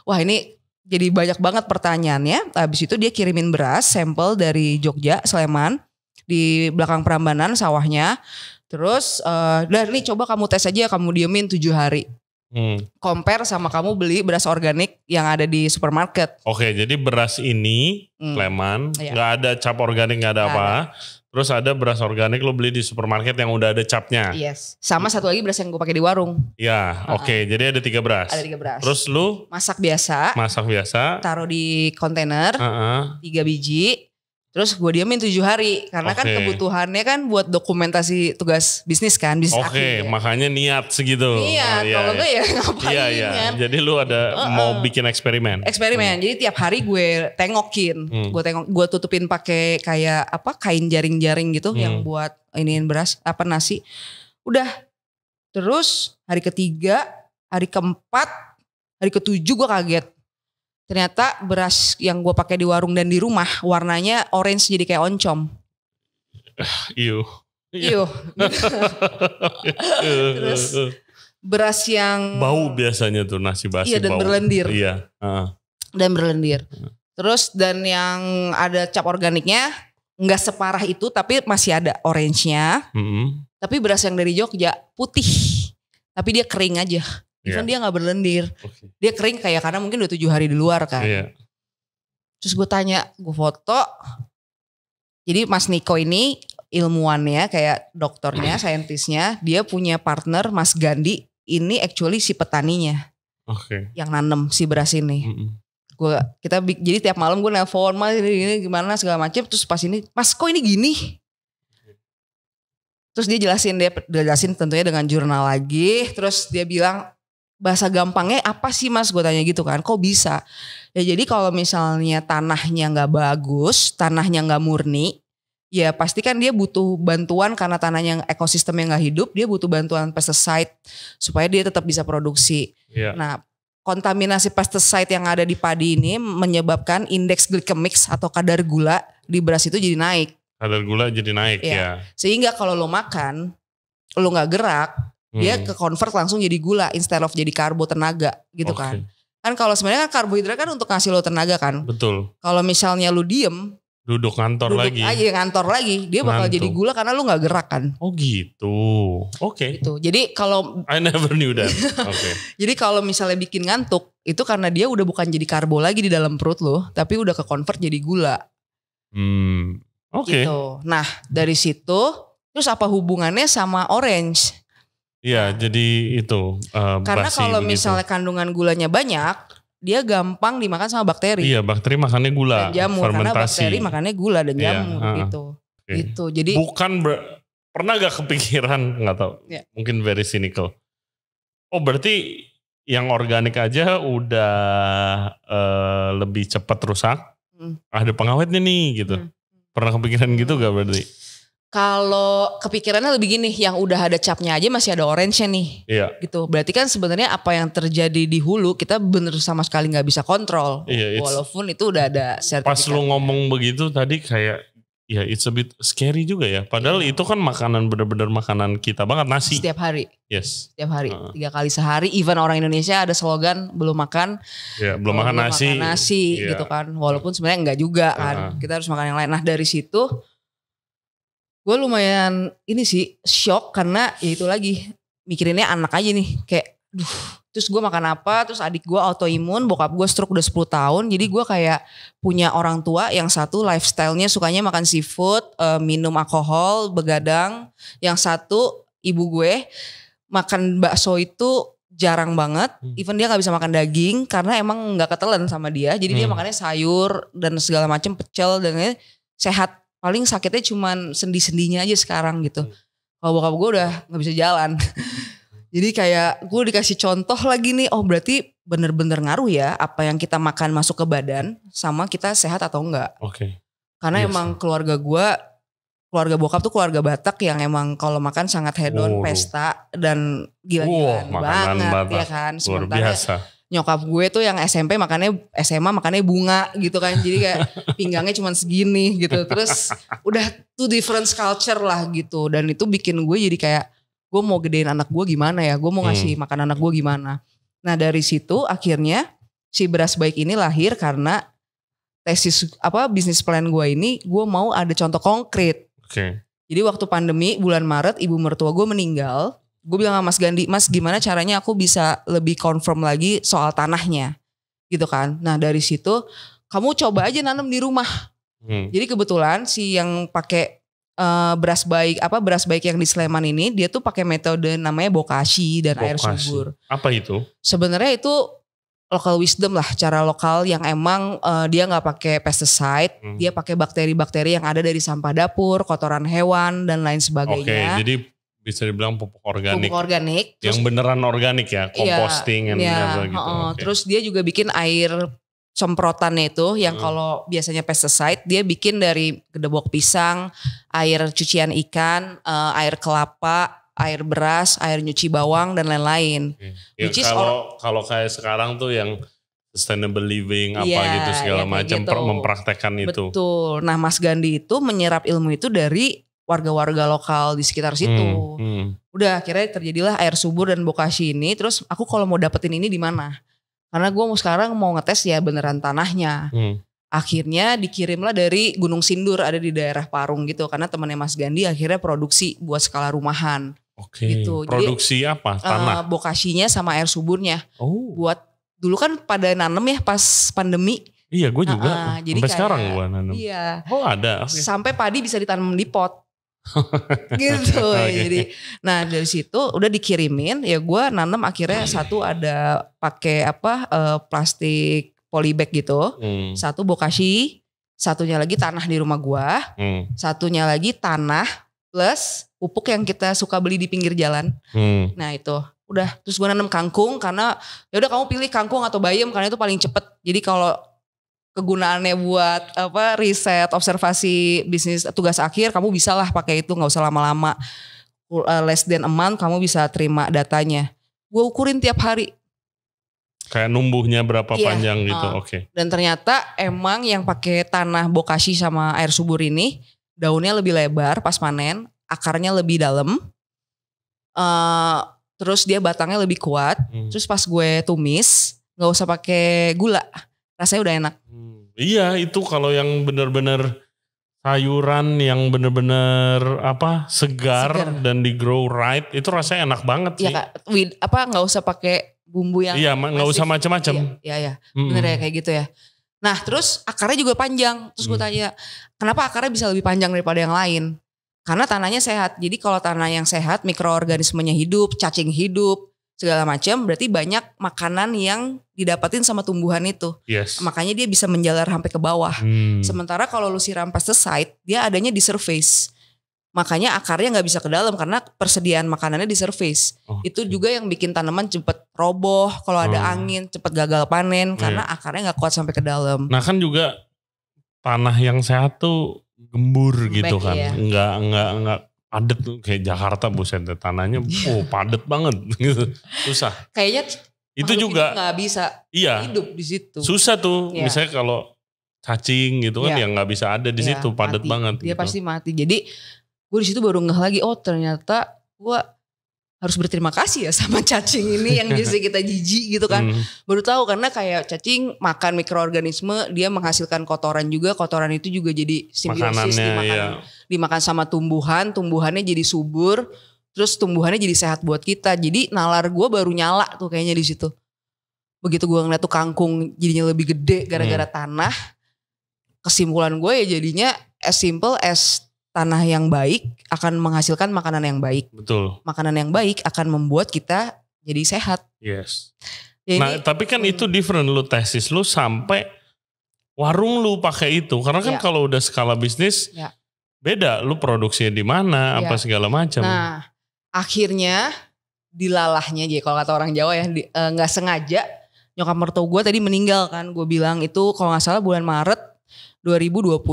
wah ini jadi banyak banget pertanyaannya. Habis itu dia kirimin beras sampel dari Jogja, Sleman, di belakang Prambanan sawahnya. Terus udah nih coba kamu tes aja, kamu diemin 7 hari. Compare sama kamu beli beras organik yang ada di supermarket. Oke, jadi beras ini Sleman, nggak ada cap organik, nggak ada apa. Terus ada beras organik lo beli di supermarket yang udah ada capnya. Yes. Sama satu lagi beras yang gue pakai di warung. Ya, oke. Jadi ada 3 beras. Ada 3 beras. Terus lu masak biasa. Taruh di kontainer. 3 biji. Terus gue diamin 7 hari. Karena kan kebutuhannya kan buat dokumentasi tugas bisnis kan. Bisnis akhir. Makanya niat segitu. Niat. Kalau enggak ya ngapain kan. Jadi lu ada mau bikin eksperimen. Jadi tiap hari gue tengokin. Gue tutupin pakai kayak kain jaring-jaring gitu. Yang buat iniin beras, nasi. Udah. Terus hari ketiga, hari keempat, hari ketujuh gue kaget. Ternyata beras yang gue pakai di warung dan di rumah warnanya orange jadi kayak oncom. Iyo. Terus beras yang bau biasanya tuh nasi basi. Iya dan berlendir. Iya. Dan berlendir. Terus dan yang ada cap organiknya nggak separah itu tapi masih ada orange-nya. Tapi beras yang dari Jogja putih. Tapi dia kering aja. Even dia gak berlendir. Dia kering kayak karena mungkin udah 7 hari di luar kan. Terus gue tanya, gue foto. Jadi Mas Niko ini ilmuwannya kayak dokternya, saintisnya. Dia punya partner Mas Gandhi. Ini actually si petaninya. Yang nanem si beras ini. Jadi tiap malam gue nelpon, Mas ini gimana segala macam. Terus pas ini, Mas kok ini gini? Terus dia jelasin tentunya dengan jurnal lagi. Terus dia bilang, bahasa gampangnya apa sih Mas, gue tanya gitu kan, kok bisa? Ya jadi kalau misalnya tanahnya gak bagus, tanahnya gak murni, ya pasti kan dia butuh bantuan karena tanahnya ekosistemnya gak hidup, dia butuh bantuan pesticide supaya dia tetap bisa produksi. Nah kontaminasi pesticide yang ada di padi ini menyebabkan indeks glycemic atau kadar gula di beras itu jadi naik. Kadar gula jadi naik ya. Sehingga kalau lo makan, lo gak gerak, dia ke convert langsung jadi gula instead of jadi karbo tenaga gitu kan. Kan kalau sebenarnya kan karbohidrat kan untuk ngasih lo tenaga kan. Betul. Kalau misalnya lu diem, duduk ngantor lagi, dia bakal jadi gula karena lu nggak gerak kan. Oh gitu. Gitu. Jadi kalau I never knew that. Jadi kalau misalnya bikin ngantuk, itu karena dia udah bukan jadi karbo lagi di dalam perut lo, tapi udah ke convert jadi gula. Gitu. Nah dari situ, terus apa hubungannya sama orange? Iya, jadi itu karena kalau misalnya kandungan gulanya banyak, dia gampang dimakan sama bakteri. Iya, bakteri makannya gula, dan jamur. Fermentasi. Karena bakteri makannya gula dan jamur gitu. Gitu. Jadi bukan pernah gak kepikiran, nggak tahu, mungkin very cynical. Oh berarti yang organik aja udah lebih cepat rusak. Ada pengawetnya nih gitu. Pernah kepikiran gitu gak berarti? Kalau kepikirannya lebih gini, yang udah ada capnya aja masih ada orange-nya nih. Gitu. Berarti kan sebenarnya apa yang terjadi di hulu kita bener sama sekali gak bisa kontrol. Walaupun itu udah ada sertifikat. Pas lu ngomong begitu tadi kayak ya it's a bit scary juga ya. Padahal itu kan makanan bener-bener makanan kita banget, nasi. Setiap hari. Yes. Setiap hari. 3 kali sehari. Even orang Indonesia ada slogan belum makan. Belum makan nasi. Gitu kan. Walaupun sebenarnya enggak juga kan. Kita harus makan yang lain. Nah dari situ gue lumayan ini sih shock karena ya itu lagi mikirinnya anak aja nih kayak terus gue makan apa, terus adik gue autoimun, bokap gue stroke udah 10 tahun, jadi gue kayak punya orang tua yang satu lifestyle-nya sukanya makan seafood, minum alkohol, begadang, yang satu ibu gue makan bakso itu jarang banget, even dia gak bisa makan daging karena emang gak ketelan sama dia, jadi dia makannya sayur dan segala macam, pecel dan sehat. Paling sakitnya cuman sendi-sendinya aja sekarang gitu. Kalau bokap gue udah gak bisa jalan. Jadi kayak gue dikasih contoh lagi nih. Oh berarti bener-bener ngaruh ya apa yang kita makan masuk ke badan sama kita sehat atau enggak. Karena emang keluarga bokap tuh keluarga Batak yang emang kalau makan sangat hedon, pesta dan gila-gilaan banget ya kan. Luar biasa. Nyokap gue tuh yang SMP SMA makannya bunga gitu kan. Jadi kayak pinggangnya cuma segini gitu. Terus udah two different culture lah gitu. Dan itu bikin gue jadi kayak gue mau gedein anak gue gimana ya. Gue mau ngasih makan anak gue gimana. Nah dari situ akhirnya si beras baik ini lahir karena tesis bisnis plan gue ini gue mau ada contoh konkret. Jadi waktu pandemi bulan Maret ibu mertua gue meninggal. Gue bilang sama Mas Gandhi, Mas gimana caranya aku bisa lebih confirm lagi soal tanahnya gitu kan. Nah dari situ kamu coba aja nanam di rumah. Jadi kebetulan si yang pakai beras baik yang di Sleman ini dia tuh pakai metode namanya bokashi dan air subur. Apa itu? Sebenarnya itu local wisdom lah, cara lokal yang emang dia nggak pakai pesticide, dia pakai bakteri-bakteri yang ada dari sampah dapur, kotoran hewan dan lain sebagainya. Oke, jadi bisa dibilang pupuk organik. Pupuk organik. Yang beneran organik ya, composting gitu. Terus dia juga bikin air semprotannya itu yang kalau biasanya pesticide dia bikin dari gedebok pisang, air cucian ikan, air kelapa, air beras, air nyuci bawang dan lain-lain. Ya, kalau kayak sekarang tuh yang sustainable living apa gitu segala macam gitu. Mempraktekkan itu. Betul. Nah, Mas Gandhi itu menyerap ilmu itu dari warga-warga lokal di sekitar situ. Udah akhirnya terjadilah air subur dan bokashi ini. Terus aku kalau mau dapetin ini di mana? Karena gue sekarang mau ngetes ya beneran tanahnya. Akhirnya dikirimlah dari Gunung Sindur ada di daerah Parung gitu. Karena temannya Mas Gandhi akhirnya produksi buat skala rumahan. Oke. Gitu. Produksi jadi, apa? Tanah? Bokashinya sama air suburnya. Buat dulu kan pada nanem ya pas pandemi. Iya gue juga. Jadi sampai sekarang gue nanem. Iya. Oh ada. Okay. Sampai padi bisa ditanam di pot. Gitu. Jadi nah dari situ udah dikirimin ya gue nanam akhirnya satu ada pakai plastik polybag gitu, satu bokashi, satunya lagi tanah di rumah gue, satunya lagi tanah plus pupuk yang kita suka beli di pinggir jalan. Nah itu udah terus gue nanam kangkung karena ya udah kamu pilih kangkung atau bayam karena itu paling cepet. Jadi kalau kegunaannya buat riset, observasi bisnis tugas akhir kamu bisa lah pakai itu, nggak usah lama-lama, less than a month kamu bisa terima datanya. Gue ukurin tiap hari. Kayak numbuhnya berapa panjang gitu, oke. Dan ternyata emang yang pakai tanah bokashi sama air subur ini daunnya lebih lebar pas panen, akarnya lebih dalam, terus dia batangnya lebih kuat. Terus pas gue tumis nggak usah pakai gula, rasanya udah enak. Iya itu kalau yang benar-benar sayuran yang benar-benar segar dan di grow right itu rasanya enak banget sih. Iya Kak, nggak usah pakai bumbu yang nggak usah macam-macam. Iya. Bener ya kayak gitu ya. Nah terus akarnya juga panjang. Terus gue tanya kenapa akarnya bisa lebih panjang daripada yang lain? Karena tanahnya sehat. Jadi kalau tanah yang sehat mikroorganismenya hidup, cacing hidup, segala macam, berarti banyak makanan yang didapatin sama tumbuhan itu. Yes. Makanya dia bisa menjalar sampai ke bawah. Sementara kalau lu siram pesticide, dia adanya di surface. Makanya akarnya nggak bisa ke dalam karena persediaan makanannya di surface. Itu juga yang bikin tanaman cepet roboh, kalau ada angin cepet gagal panen karena akarnya nggak kuat sampai ke dalam. Nah kan juga tanah yang sehat tuh gembur gitu kan, nggak padet tuh kayak Jakarta buset tanahnya padet banget gitu. Susah. Kayaknya itu juga nggak bisa hidup di situ. Susah tuh. Misalnya kalau cacing gitu kan yang nggak bisa ada di situ, padet banget. Dia gitu. pasti mati. Jadi gue di situ baru ngeh lagi, ternyata gue harus berterima kasih ya sama cacing ini yang biasa kita jijik gitu kan. Baru tahu karena kayak cacing makan mikroorganisme, dia menghasilkan kotoran juga. Kotoran itu juga jadi simbiosis dimakan sama tumbuhan, tumbuhannya jadi subur, terus tumbuhannya jadi sehat buat kita. Jadi nalar gue baru nyala tuh kayaknya di situ. Begitu gue ngeliat tuh kangkung jadinya lebih gede gara-gara tanah. Kesimpulan gue ya jadinya as simple as tanah yang baik akan menghasilkan makanan yang baik. Betul. Makanan yang baik akan membuat kita jadi sehat. Yes. Jadi, tapi kan itu different, lu tesis lu sampai warung lu pakai itu. Karena kan kalau udah skala bisnis beda, lu produksinya di mana, apa segala macam. Nah, akhirnya dilalahnya aja kalau kata orang Jawa ya, nggak sengaja nyokap mertua gue tadi meninggal kan. Gue bilang itu kalau nggak salah bulan Maret 2020.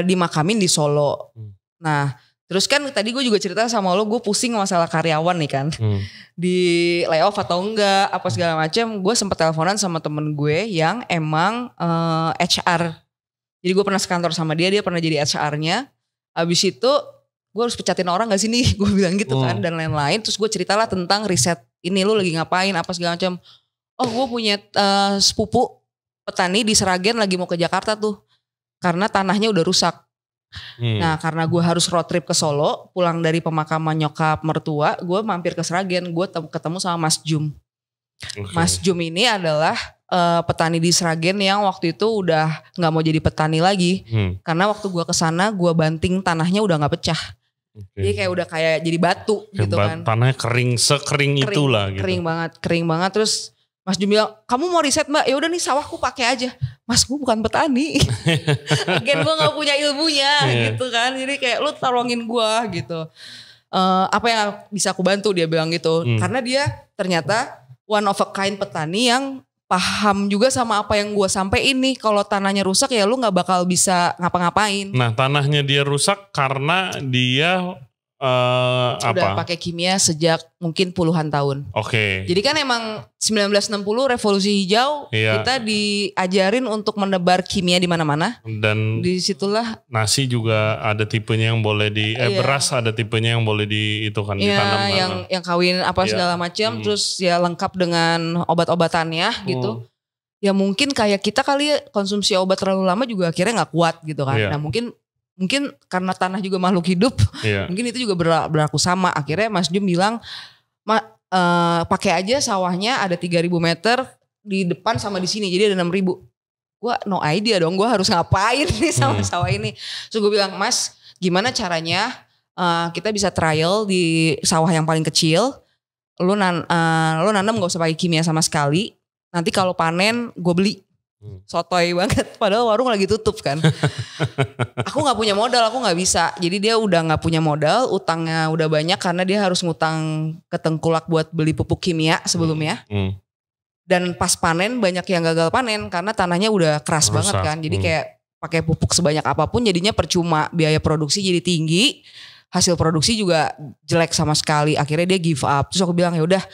Dimakamin di Solo. Nah terus kan tadi gue juga cerita sama lo, gue pusing masalah karyawan nih kan. Di layoff atau enggak apa segala macam. Gue sempet teleponan sama temen gue yang emang HR. Jadi gue pernah sekantor sama dia pernah jadi HR-nya. Abis itu gue harus pecatin orang gak sih nih, gue bilang gitu kan dan lain-lain. Terus gue ceritalah tentang riset ini, lo lagi ngapain apa segala macam. Oh gue punya sepupu petani di Seragen lagi mau ke Jakarta tuh. Karena tanahnya udah rusak. Nah karena gue harus road trip ke Solo, pulang dari pemakaman nyokap mertua, gue mampir ke Seragen, gue ketemu sama Mas Jum. Mas Jum ini adalah petani di Sragen yang waktu itu udah nggak mau jadi petani lagi. Karena waktu gue kesana gue banting tanahnya udah nggak pecah. Jadi kayak udah kayak jadi batu gitu kan. Tanahnya kering, sekering itulah gitu. Kering banget. Terus Mas Jum bilang, kamu mau riset mbak? Ya udah nih sawahku pakai aja. Mas, gue bukan petani. Again gue nggak punya ilmunya gitu kan. Jadi kayak lu tolongin gue gitu. Apa yang bisa aku bantu, dia bilang gitu. Karena dia ternyata one of a kind petani yang paham juga sama apa yang gue sampein nih. Kalau tanahnya rusak ya lu gak bakal bisa ngapa-ngapain. Nah tanahnya dia rusak karena dia udah pakai kimia sejak mungkin puluhan tahun. Oke. Jadi kan emang 1960 revolusi hijau kita diajarin untuk menebar kimia di mana-mana. Dan disitulah nasi juga ada tipenya yang boleh beras ada tipenya yang boleh ditanam. Yang kawin apa segala macam, terus ya lengkap dengan obat-obatannya gitu. Ya mungkin kayak kita kali konsumsi obat terlalu lama juga akhirnya nggak kuat gitu kan. Nah mungkin karena tanah juga makhluk hidup, mungkin itu juga berlaku sama. Akhirnya Mas Jum bilang, pakai aja sawahnya ada 3.000 meter di depan sama di sini, jadi ada 6.000. Gue no idea dong, gue harus ngapain nih sama sawah ini. So gue bilang, Mas gimana caranya kita bisa trial di sawah yang paling kecil, lo nanam gak usah pakai kimia sama sekali, nanti kalau panen gue beli. Sotoy banget, padahal warung lagi tutup kan. Aku gak punya modal, aku gak bisa. Jadi dia udah gak punya modal, utangnya udah banyak karena dia harus ngutang ke Tengkulak buat beli pupuk kimia sebelumnya. Dan pas panen banyak yang gagal panen karena tanahnya udah keras banget kan. Jadi kayak pakai pupuk sebanyak apapun jadinya percuma, biaya produksi jadi tinggi, hasil produksi juga jelek sama sekali. Akhirnya dia give up. Terus aku bilang ya udah,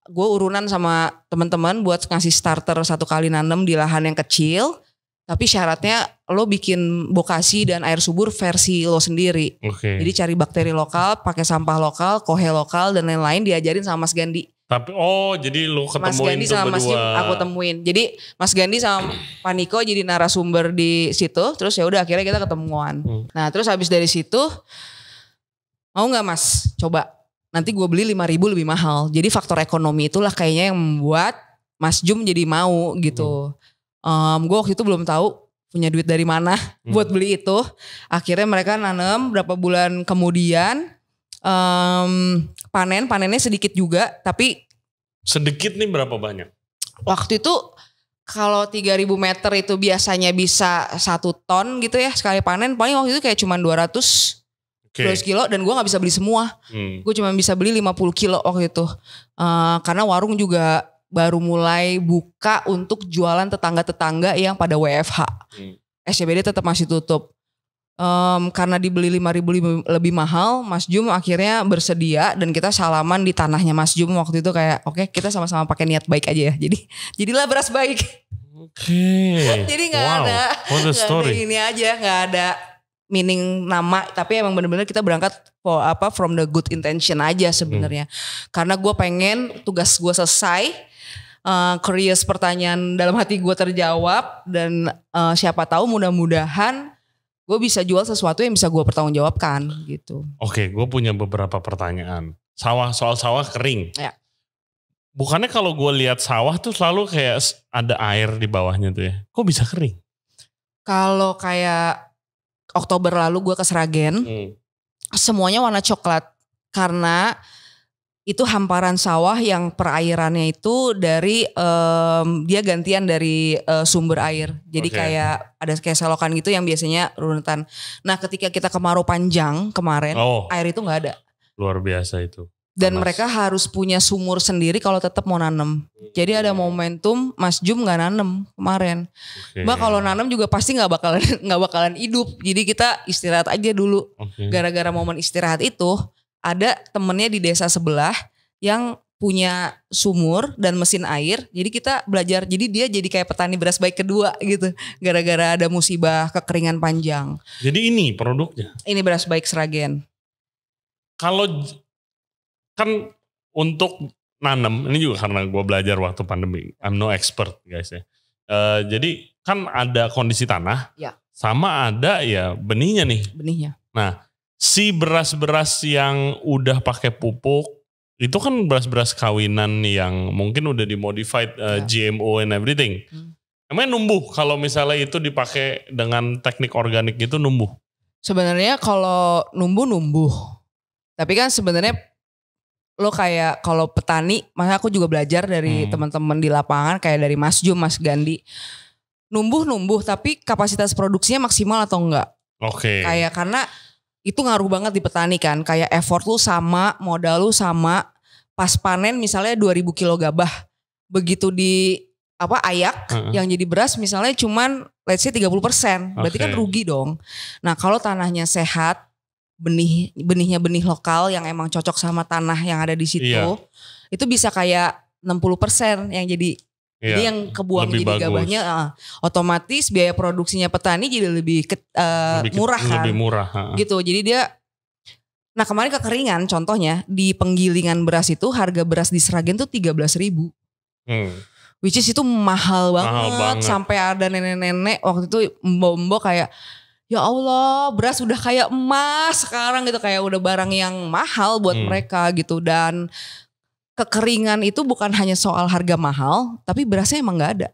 gue urunan sama teman-teman buat ngasih starter 1 kali nanam di lahan yang kecil, tapi syaratnya lo bikin bokasi dan air subur versi lo sendiri. Jadi cari bakteri lokal, pakai sampah lokal, kohe lokal dan lain-lain, diajarin sama Mas Gandhi. Tapi jadi lo ketemuin Mas Gandhi sama Mas Jim aku temuin. Jadi Mas Gandhi sama Paniko jadi narasumber di situ. Terus ya udah akhirnya kita ketemuan. Nah terus habis dari situ, mau nggak Mas coba? Nanti gue beli 5.000 lebih mahal. Jadi faktor ekonomi itulah kayaknya yang membuat Mas Jum jadi mau gitu. Gue waktu itu belum tahu punya duit dari mana buat beli itu. Akhirnya mereka nanam, berapa bulan kemudian panennya sedikit juga. Tapi sedikit nih berapa banyak? Waktu itu kalau 3.000 meter itu biasanya bisa 1 ton gitu ya sekali panen. Paling waktu itu kayak cuma 200 kilo dan gue gak bisa beli semua. Gue cuma bisa beli 50 kilo waktu itu. Karena warung juga baru mulai buka untuk jualan tetangga-tetangga yang pada WFH. SCBD tetap masih tutup. Karena dibeli 5.000 lebih mahal, Mas Jum akhirnya bersedia dan kita salaman di tanahnya Mas Jum waktu itu kayak oke, kita sama-sama pakai niat baik aja ya. Jadilah beras baik. Jadi gak ada ini aja, gak ada meaning nama, tapi emang bener-bener kita berangkat from the good intention aja sebenarnya. Karena gue pengen tugas gue selesai, curious pertanyaan dalam hati gue terjawab, dan siapa tahu mudah-mudahan gue bisa jual sesuatu yang bisa gue pertanggungjawabkan gitu. Oke, gue punya beberapa pertanyaan. Soal sawah kering. Ya. Bukannya kalau gue lihat sawah tuh selalu kayak ada air di bawahnya tuh ya? Kok bisa kering? Kalau kayak Oktober lalu gue ke Sragen, semuanya warna coklat karena itu hamparan sawah yang perairannya itu dari dia gantian dari sumber air. Jadi kayak ada kayak selokan gitu yang biasanya runutan. Nah ketika kita kemarau panjang kemarin, air itu nggak ada. Luar biasa itu. Dan mereka harus punya sumur sendiri kalau tetap mau nanam. Jadi ada momentum Mas Jum nggak nanam kemarin. Mbak kalau nanam juga pasti nggak bakalan hidup. Jadi kita istirahat aja dulu. Gara-gara momen istirahat itu ada temennya di desa sebelah yang punya sumur dan mesin air. Jadi kita belajar. Jadi dia jadi kayak petani beras baik kedua gitu. Gara-gara ada musibah kekeringan panjang. Jadi ini produknya? Ini beras baik Sragen. Kalau kan untuk nanam, ini juga karena gue belajar waktu pandemi. I'm no expert guys ya. Jadi kan ada kondisi tanah, sama ada ya benihnya nih. Benihnya. Nah si beras-beras yang udah pakai pupuk, itu kan beras-beras kawinan yang mungkin udah dimodified GMO and everything. Emangnya numbuh kalau misalnya itu dipakai dengan teknik organik gitu numbuh? Sebenarnya kalau numbuh. Tapi kan sebenarnya lo kayak kalau petani, makanya aku juga belajar dari teman-teman di lapangan kayak dari Mas Jum, Mas Gandhi. Numbuh tapi kapasitas produksinya maksimal atau enggak? Oke. Kayak karena itu ngaruh banget di petani kan. Kayak effort lu sama, modal lu sama. Pas panen misalnya 2000 kilo gabah. Begitu di ayak yang jadi beras misalnya cuman let's say 30%. Berarti kan rugi dong. Nah, kalau tanahnya sehat, benihnya benih lokal yang emang cocok sama tanah yang ada di situ, itu bisa kayak 60% yang jadi yang kebuang lebih jadi bagus. gabahnya, otomatis biaya produksinya petani jadi lebih murah kan. Lebih murah. Gitu, jadi dia, nah kemarin kekeringan contohnya di penggilingan beras itu harga beras di Sragen tuh 13.000. Which is itu mahal banget. Sampai ada nenek-nenek waktu itu mbok kayak, ya Allah beras udah kayak emas sekarang gitu, kayak udah barang yang mahal buat mereka gitu. Dan kekeringan itu bukan hanya soal harga mahal, tapi berasnya emang gak ada.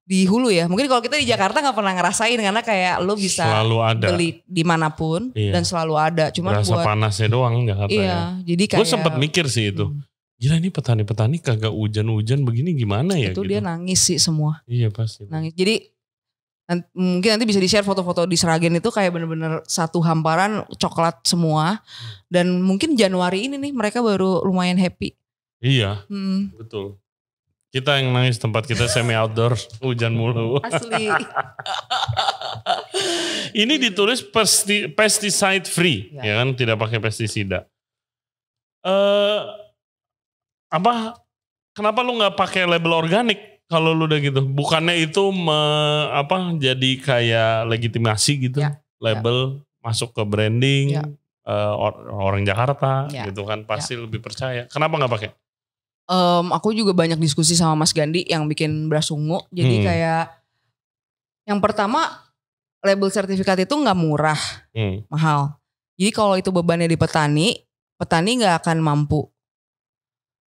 Di hulu ya, mungkin kalau kita di Jakarta gak pernah ngerasain karena kayak lo bisa beli dimanapun dan selalu ada. Cuman berasa buat panasnya doang Jakarta jadi kayak, gue sempat mikir sih itu. Gila nih petani-petani kagak hujan-hujan begini gimana ya? Itu gitu. dia nangis sih semua. Iya pasti. Nangis. Jadi mungkin nanti bisa di-share foto-foto di Sragen itu kayak bener-bener satu hamparan coklat semua. Dan mungkin Januari ini nih mereka baru lumayan happy. Iya, betul. Kita yang nangis tempat kita semi outdoor, hujan mulu. Asli. Ini ditulis pesticide free, ya kan, tidak pakai pestisida. Kenapa lu nggak pakai label organik kalau lu udah gitu? Bukannya itu jadi kayak legitimasi gitu, label masuk ke branding orang Jakarta gitu kan pasti lebih percaya. Kenapa nggak pakai? Aku juga banyak diskusi sama Mas Gandhi yang bikin beras ungu. Jadi kayak yang pertama label sertifikat itu nggak murah, mahal. Jadi kalau itu bebannya di petani nggak akan mampu.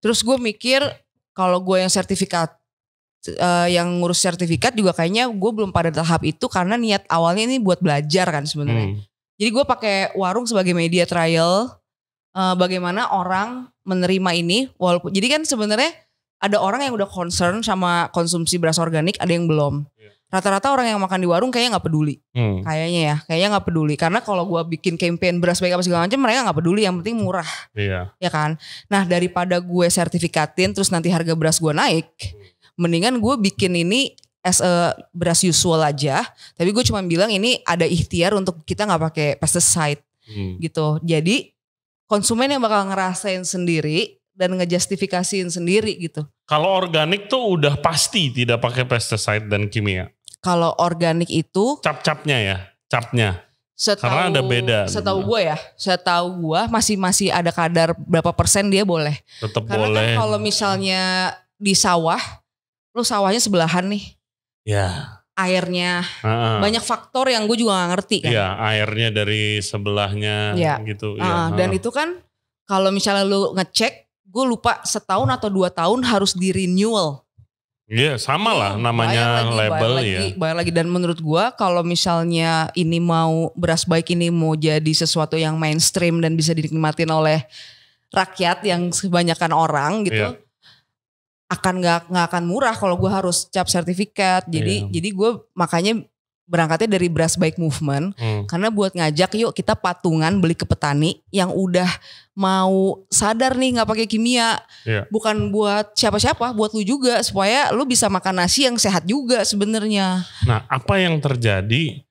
Terus gue mikir kalau gue yang sertifikat, yang ngurus sertifikat juga kayaknya gue belum pada tahap itu karena niat awalnya ini buat belajar kan sebenarnya. Jadi gue pakai warung sebagai media trial, bagaimana orang menerima ini. Walaupun jadi kan sebenarnya ada orang yang udah concern sama konsumsi beras organik, ada yang belum. Rata-rata orang yang makan di warung kayaknya nggak peduli, kayaknya nggak peduli. Karena kalau gue bikin campaign beras baik apa segala macam, mereka nggak peduli. Yang penting murah, ya kan. Nah daripada gue sertifikatin terus nanti harga beras gue naik, mendingan gue bikin ini as a beras usual aja. Tapi gue cuma bilang ini ada ikhtiar untuk kita nggak pakai pesticide, gitu. Jadi konsumen yang bakal ngerasain sendiri dan ngejustifikasiin sendiri gitu. Kalau organik tuh udah pasti tidak pakai pesticide dan kimia. Kalau organik itu capnya karena ada beda. Setahu gue masih ada kadar berapa persen dia boleh. Tetap karena boleh. Kan kalau misalnya di sawah, lu sawahnya sebelahan nih. Ya. Airnya banyak faktor yang gue juga gak ngerti kan. Iya, airnya dari sebelahnya gitu. Dan itu kan kalau misalnya lu ngecek, gue lupa setahun atau 2 tahun harus di renewal. Iya, sama lah namanya label Bayar lagi. Dan menurut gue kalau misalnya ini beras baik ini mau jadi sesuatu yang mainstream dan bisa dinikmatin oleh rakyat yang kebanyakan orang gitu, nggak akan murah kalau gue harus cap sertifikat. Jadi gue makanya berangkatnya dari beras baik movement, karena buat ngajak yuk kita patungan beli ke petani yang udah mau sadar nih nggak pakai kimia, bukan buat siapa-siapa, buat lu juga supaya lu bisa makan nasi yang sehat juga sebenarnya. Nah apa yang terjadi,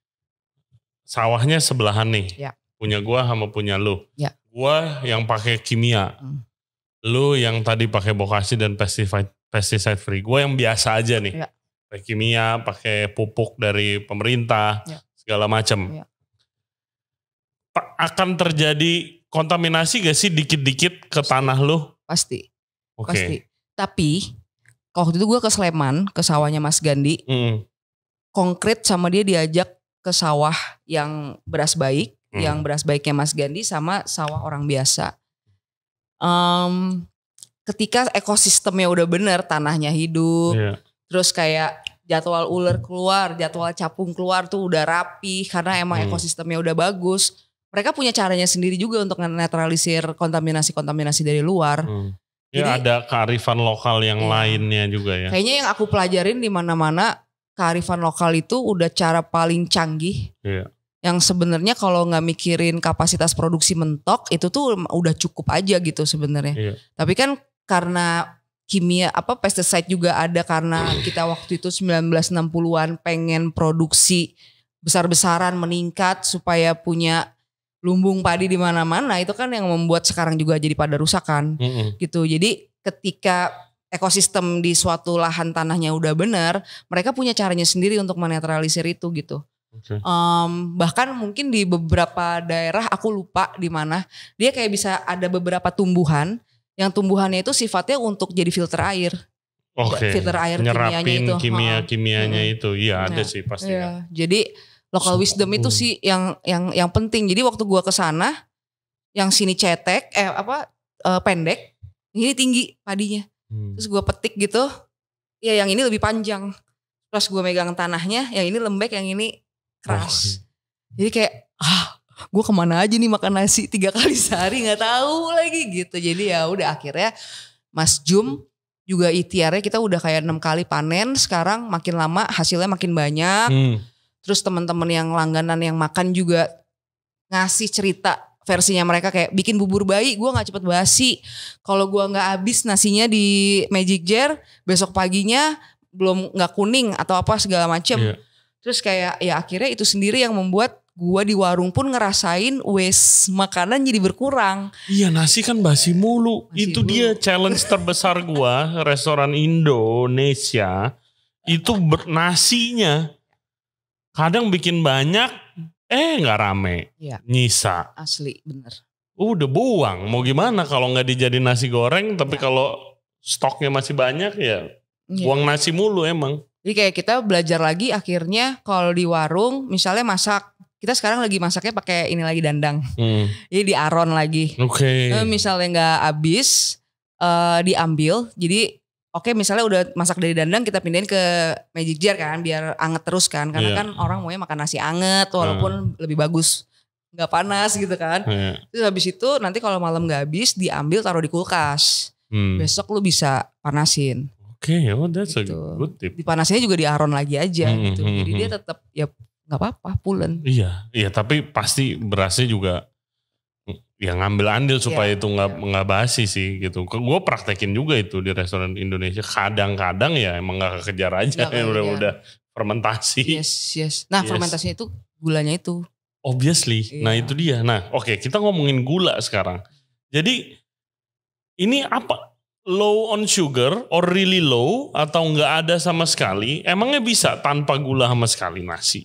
sawahnya sebelahan nih, punya gua sama punya lu, gua yang pakai kimia, lu yang tadi pakai bokasi dan pesticide free, gua yang biasa aja nih. Pakai kimia, pakai pupuk dari pemerintah, segala macam. Akan terjadi kontaminasi gak sih dikit-dikit ke tanah lu? Pasti. Pasti. Tapi waktu itu gue ke Sleman, ke sawahnya Mas Gandhi. Konkret sama dia diajak ke sawah yang beras baik, yang beras baiknya Mas Gandhi sama sawah orang biasa. Ketika ekosistemnya udah bener, tanahnya hidup, terus kayak jadwal ular keluar, jadwal capung keluar tuh udah rapi karena emang ekosistemnya udah bagus. Mereka punya caranya sendiri juga untuk menetralisir kontaminasi-kontaminasi dari luar. Ya, jadi ada kearifan lokal yang lainnya juga ya. Kayaknya yang aku pelajarin di mana-mana, kearifan lokal itu udah cara paling canggih. Yang sebenarnya kalau nggak mikirin kapasitas produksi mentok itu tuh udah cukup aja gitu sebenarnya. Tapi kan karena kimia pesticide juga ada karena kita waktu itu 1960-an pengen produksi besar-besaran meningkat supaya punya lumbung padi di mana-mana, itu kan yang membuat sekarang juga jadi pada rusakan gitu. Jadi ketika ekosistem di suatu lahan tanahnya udah benar, mereka punya caranya sendiri untuk menetralisir itu gitu. Bahkan mungkin di beberapa daerah aku lupa di mana dia kayak bisa ada beberapa tumbuhan yang tumbuhannya itu sifatnya untuk jadi filter air. Filter air kimianya itu. Kimianya itu, iya ada sih pasti. Jadi local wisdom itu sih yang penting. Jadi waktu gua kesana, yang sini cetek, pendek, ini tinggi padinya. Terus gua petik gitu, ya yang ini lebih panjang. Terus gua megang tanahnya, yang ini lembek, yang ini keras. Jadi kayak, gue kemana aja nih makan nasi 3 kali sehari nggak tahu lagi gitu. Jadi ya udah akhirnya Mas Jum juga ikhtiarnya kita udah kayak 6 kali panen. Sekarang makin lama hasilnya makin banyak. Terus teman-teman yang langganan yang makan juga ngasih cerita versinya mereka kayak bikin bubur bayi gue nggak cepet basi. Kalau gue nggak habis nasinya di Magic Jar, besok paginya belum nggak kuning atau apa segala macem. Terus kayak ya akhirnya itu sendiri yang membuat gue di warung pun ngerasain waste makanan jadi berkurang. Iya, nasi kan basi mulu. Itu dia challenge terbesar gue, restoran Indonesia itu nasinya kadang bikin banyak, nggak rame, nyisa. Asli bener. Udah buang, mau gimana kalau nggak dijadiin nasi goreng, tapi kalau stoknya masih banyak ya buang nasi mulu emang. Jadi kayak kita belajar lagi akhirnya kalau di warung misalnya masak, kita sekarang lagi masaknya pakai ini lagi dandang. Jadi di aron lagi. Misalnya nggak habis diambil, jadi misalnya udah masak dari dandang kita pindahin ke Magic Jar kan biar anget terus kan. Karena kan orang maunya makan nasi anget walaupun lebih bagus nggak panas gitu kan. Terus habis itu nanti kalau malam nggak habis diambil taruh di kulkas. Besok lu bisa panasin. That's a good tip. Dipanasinnya juga di aron lagi aja gitu. Jadi dia tetap ya nggak apa-apa pulen. Iya tapi pasti berasnya juga ya ngambil andil supaya itu nggak basi sih gitu. Gue praktekin juga itu di restoran Indonesia. Kadang-kadang ya emang nggak kekejar aja udah fermentasi. Yes. Nah fermentasinya itu gulanya itu. Obviously. Nah itu dia. Nah kita ngomongin gula sekarang. Jadi ini apa? Low on sugar or really low atau nggak ada sama sekali? Emangnya bisa tanpa gula sama sekali nasi?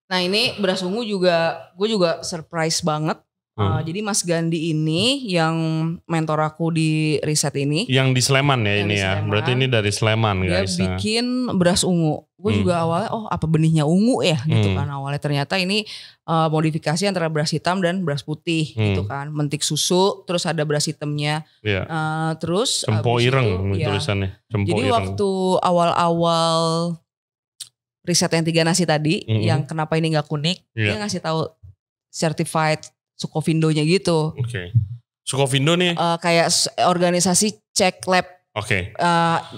Nah ini beras ungu juga, gue juga surprise banget. Jadi Mas Gandhi ini yang mentor aku di riset ini. Yang di Sleman ya ini ya. Sleman. Berarti ini dari Sleman guys. Dia bikin beras ungu. Gue juga awalnya apa benihnya ungu ya gitu kan. Awalnya ternyata ini modifikasi antara beras hitam dan beras putih gitu kan. Mentik susu terus ada beras hitamnya. Terus Cempo ireng tulisannya. Jadi waktu awal-awal riset yang 3 nasi tadi. Yang kenapa ini gak kuning. Dia ngasih tahu certified Sukovindo-nya gitu. Sukovindo nih? Kayak organisasi cek lab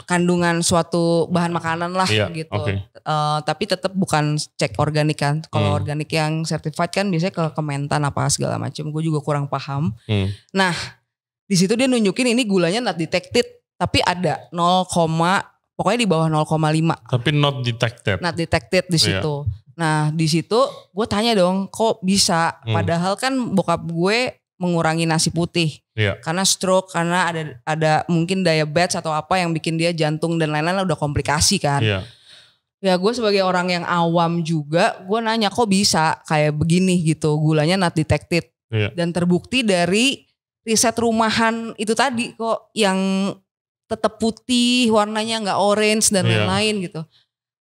kandungan suatu bahan makanan lah gitu. Tapi tetap bukan cek organik kan. Kalau organik yang certified kan biasanya ke Kementan apa segala macam. Gue juga kurang paham. Nah di situ dia nunjukin ini gulanya not detected. Tapi ada 0, pokoknya di bawah 0,5. Tapi not detected. Not detected di situ. Nah di situ gue tanya dong kok bisa padahal kan bokap gue mengurangi nasi putih karena stroke, karena ada mungkin diabetes atau apa yang bikin dia jantung dan lain-lain udah komplikasi kan. Ya gue sebagai orang yang awam juga gue nanya kok bisa kayak begini gitu gulanya not detected dan terbukti dari riset rumahan itu tadi kok yang tetap putih warnanya nggak orange dan lain-lain gitu.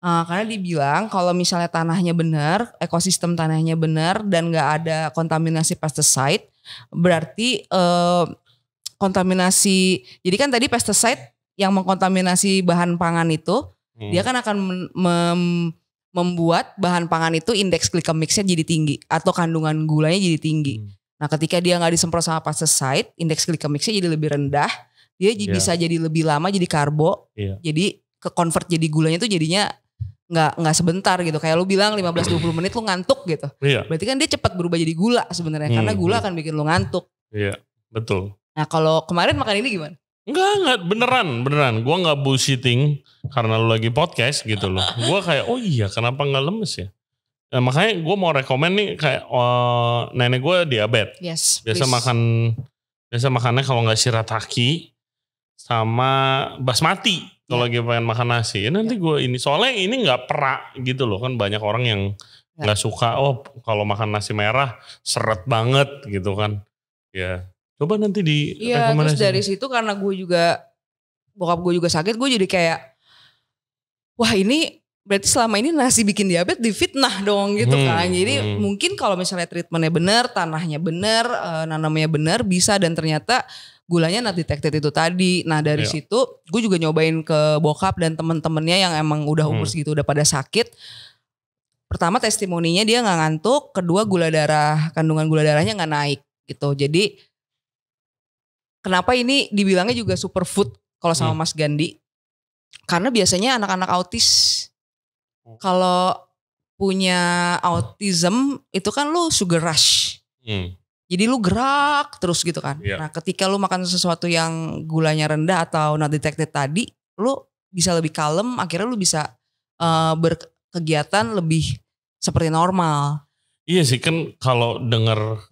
Karena dibilang kalau misalnya tanahnya benar, ekosistem tanahnya benar dan gak ada kontaminasi pesticide, berarti kontaminasi. Jadi kan tadi pesticide yang mengkontaminasi bahan pangan itu, dia kan akan membuat bahan pangan itu indeks glycemicnya jadi tinggi atau kandungan gulanya jadi tinggi. Nah, ketika dia nggak disemprot sama pesticide, indeks glycemicnya jadi lebih rendah. Dia bisa jadi lebih lama jadi karbo. Jadi ke convert jadi gulanya tuh jadinya nggak sebentar gitu. Kayak lu bilang 15-20 menit lu ngantuk gitu. Berarti kan dia cepat berubah jadi gula sebenarnya karena gula akan bikin lu ngantuk. Iya, betul. Nah, kalau kemarin makan ini gimana? Enggak, beneran. Gue gak bullshitting karena lu lagi podcast gitu loh. Gue kayak, oh iya kenapa gak lemes ya? Nah, makanya gue mau rekomen nih kayak nenek gue diabetes. Yes, Biasa makannya kalau gak shirataki sama basmati. Kalau lagi pengen makan nasi. Ya nanti gue ini, soalnya ini gak perak gitu loh. Kan banyak orang yang gak suka, kalau makan nasi merah seret banget gitu kan. Ya. Coba nanti di terus dari situ karena bokap gue juga sakit, gue jadi kayak, wah ini berarti selama ini nasi bikin diabetes difitnah dong gitu kan. Jadi mungkin kalau misalnya treatmentnya benar, tanahnya benar, nanamnya benar bisa, dan ternyata gulanya not detected itu tadi. Nah dari situ gue juga nyobain ke bokap dan temen-temennya yang emang udah umur segitu udah pada sakit. Pertama testimoninya dia gak ngantuk, kedua kandungan gula darahnya gak naik gitu. Jadi kenapa ini dibilangnya juga superfood kalau sama Mas Gandhi? Karena biasanya anak-anak autis kalau punya autism itu kan lu sugar rush. Jadi lu gerak terus gitu kan. Nah ketika lu makan sesuatu yang gulanya rendah atau not detected tadi, lu bisa lebih kalem, akhirnya lu bisa berkegiatan lebih seperti normal. Iya sih, kan kalau dengar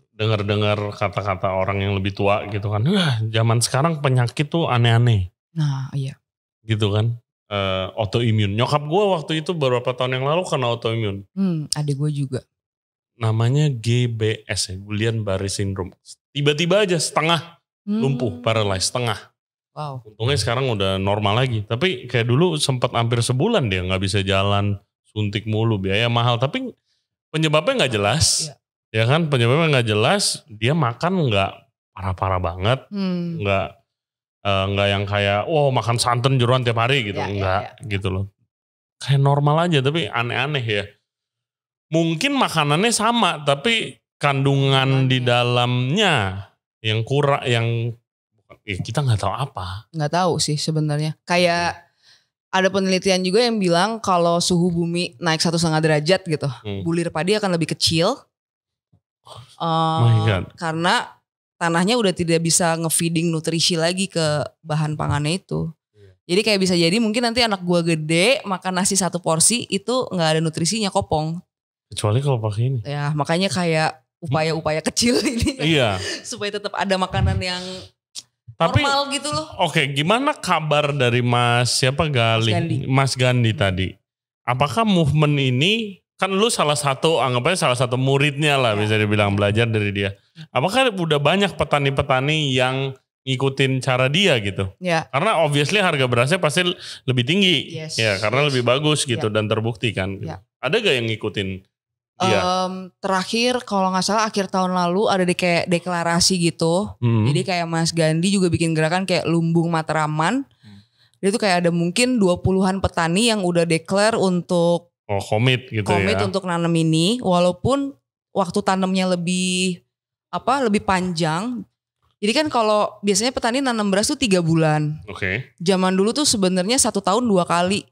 kata-kata orang yang lebih tua gitu kan, zaman sekarang penyakit tuh aneh-aneh. Nah iya. Gitu kan, autoimun. Nyokap gue waktu itu beberapa tahun yang lalu kena autoimun. Adik gue juga. Namanya GBS ya, Guillain-Barré syndrome. Tiba-tiba aja setengah lumpuh, paralyzed setengah. Wow. Untungnya sekarang udah normal lagi. Tapi kayak dulu sempat hampir sebulan dia gak bisa jalan, suntik mulu, biaya mahal. Tapi penyebabnya gak jelas. Ya kan, penyebabnya nggak jelas, dia makan nggak parah-parah banget, nggak yang kayak, makan santan jeroan tiap hari gitu, gitu loh. Kayak normal aja, tapi aneh-aneh ya. Mungkin makanannya sama, tapi kandungan di dalamnya yang kurang, kita nggak tahu apa. Nggak tahu sih sebenarnya. Kayak ada penelitian juga yang bilang kalau suhu bumi naik 1,5 derajat gitu, bulir padi akan lebih kecil. Karena tanahnya udah tidak bisa nge-feeding nutrisi lagi ke bahan pangannya itu. Jadi kayak bisa jadi mungkin nanti anak gua gede makan nasi 1 porsi itu gak ada nutrisinya, kopong. Kecuali kalau pakai ini. Ya makanya kayak upaya-upaya kecil ini. Iya. Supaya tetap ada makanan yang normal gitu loh. Oke, gimana kabar dari Mas Gandhi tadi? Apakah movement ini, kan lu salah satu, anggapnya salah satu muridnya lah bisa dibilang, belajar dari dia. Apakah udah banyak petani-petani yang ngikutin cara dia gitu? Ya. Karena obviously harga berasnya pasti lebih tinggi. Karena lebih bagus gitu dan terbukti kan. Ada gak yang ngikutin dia? Terakhir kalau gak salah akhir tahun lalu ada kayak deklarasi gitu. Jadi kayak Mas Gandhi juga bikin gerakan kayak Lumbung Matraman. Dia tuh kayak ada mungkin 20-an petani yang udah declare untuk komit gitu komit untuk nanam ini, walaupun waktu tanamnya lebih panjang. Jadi kan kalau biasanya petani nanam beras tuh 3 bulan. Zaman dulu tuh sebenarnya 1 tahun 2 kali.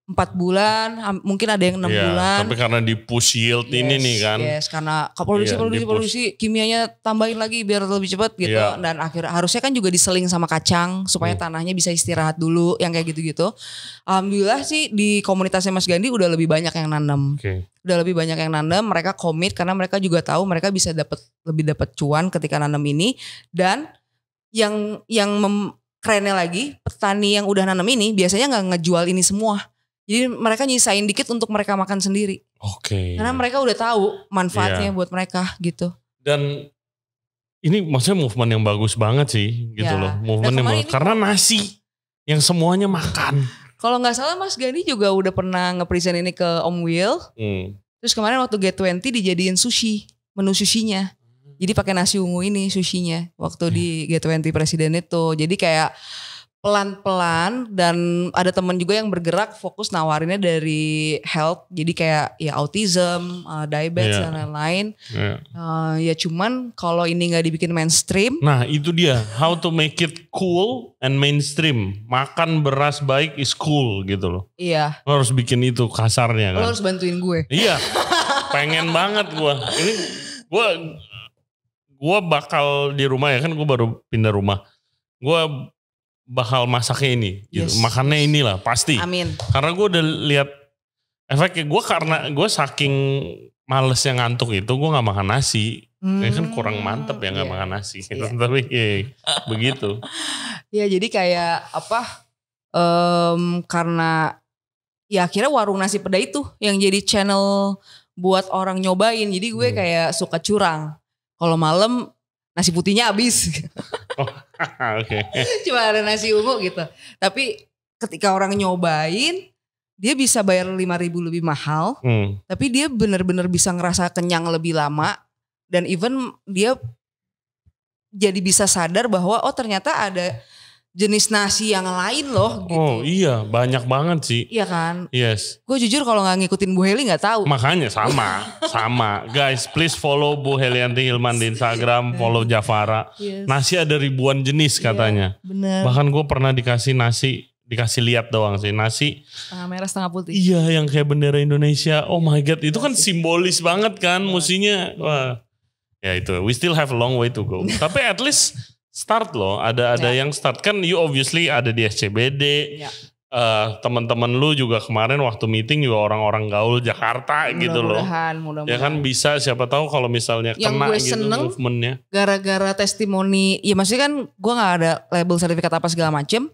4 bulan, mungkin ada yang 6 bulan. Tapi karena di push yield ini nih kan. Karena produksi kimianya tambahin lagi biar lebih cepat gitu. Dan akhirnya harusnya kan juga diseling sama kacang supaya tanahnya bisa istirahat dulu, yang kayak gitu-gitu. Alhamdulillah sih di komunitasnya Mas Gandhi udah lebih banyak yang nanam. Udah lebih banyak yang nanam, mereka komit karena mereka juga tahu mereka bisa lebih dapat cuan ketika nanam ini. Dan yang kerennya lagi, petani yang udah nanam ini biasanya nggak ngejual ini semua. Jadi mereka nyisain dikit untuk mereka makan sendiri. Karena mereka udah tahu manfaatnya buat mereka gitu. Dan ini maksudnya movement yang bagus banget sih gitu loh. Movement yang bagus. Karena nasi yang semuanya makan. Kalau gak salah Mas Gandhi juga udah pernah nge-present ini ke Om Will. Terus kemarin waktu G20 dijadiin sushi. Menu sushinya. Jadi pakai nasi ungu ini sushinya waktu di G20 presiden itu. Jadi kayak pelan-pelan dan ada teman juga yang bergerak fokus nawarinnya dari health. Jadi kayak ya autism, diabetes dan lain-lain. Ya cuman kalau ini gak dibikin mainstream. Nah itu dia, how to make it cool and mainstream. Makan beras baik is cool gitu loh. Iya. Lo harus bikin itu kasarnya kan. Lo harus bantuin gue. Iya, pengen banget gue. Ini gue bakal di rumah ya kan, gue baru pindah rumah. Gue bakal masaknya ini, gitu. Makannya inilah pasti. Amin. Karena gue udah lihat efeknya. Gue karena gue saking males yang ngantuk itu, gue nggak makan nasi. Ya kan kurang mantep ya nggak makan nasi. Gitu. Tapi begitu. Ya jadi kayak apa? Karena ya akhirnya warung nasi peda itu yang jadi channel buat orang nyobain. Jadi gue kayak suka curang. Kalau malam nasi putihnya habis. Oh, oke. Cuma ada nasi ungu gitu. Tapi ketika orang nyobain, dia bisa bayar 5.000 lebih mahal. Tapi dia benar-benar bisa ngerasa kenyang lebih lama. Dan even dia jadi bisa sadar bahwa oh ternyata ada jenis nasi yang lain loh gitu. Oh iya, banyak banget sih. Iya kan? Yes. Gue jujur kalau gak ngikutin Bu Heli gak tahu. Makanya sama. Guys, please follow Bu Helianti Hilman di Instagram, follow Jafara. Yes. Nasi ada ribuan jenis katanya. Bener. Bahkan gue pernah dikasih lihat doang sih. Nasi. Setengah merah, setengah putih. Iya, yang kayak bendera Indonesia. Oh my God, itu kan simbolis banget kan musinya. Wah. Ya itu, we still have a long way to go. Tapi at least start loh, ada yang start kan. You obviously ada di SCBD, teman-teman lu juga kemarin waktu meeting juga orang-orang gaul Jakarta gitu loh. Mudah-mudahan. Ya kan bisa, siapa tahu kalau misalnya yang kena gue gitu movementnya. Gara-gara testimoni, ya maksudnya kan gue nggak ada label sertifikat apa segala macem.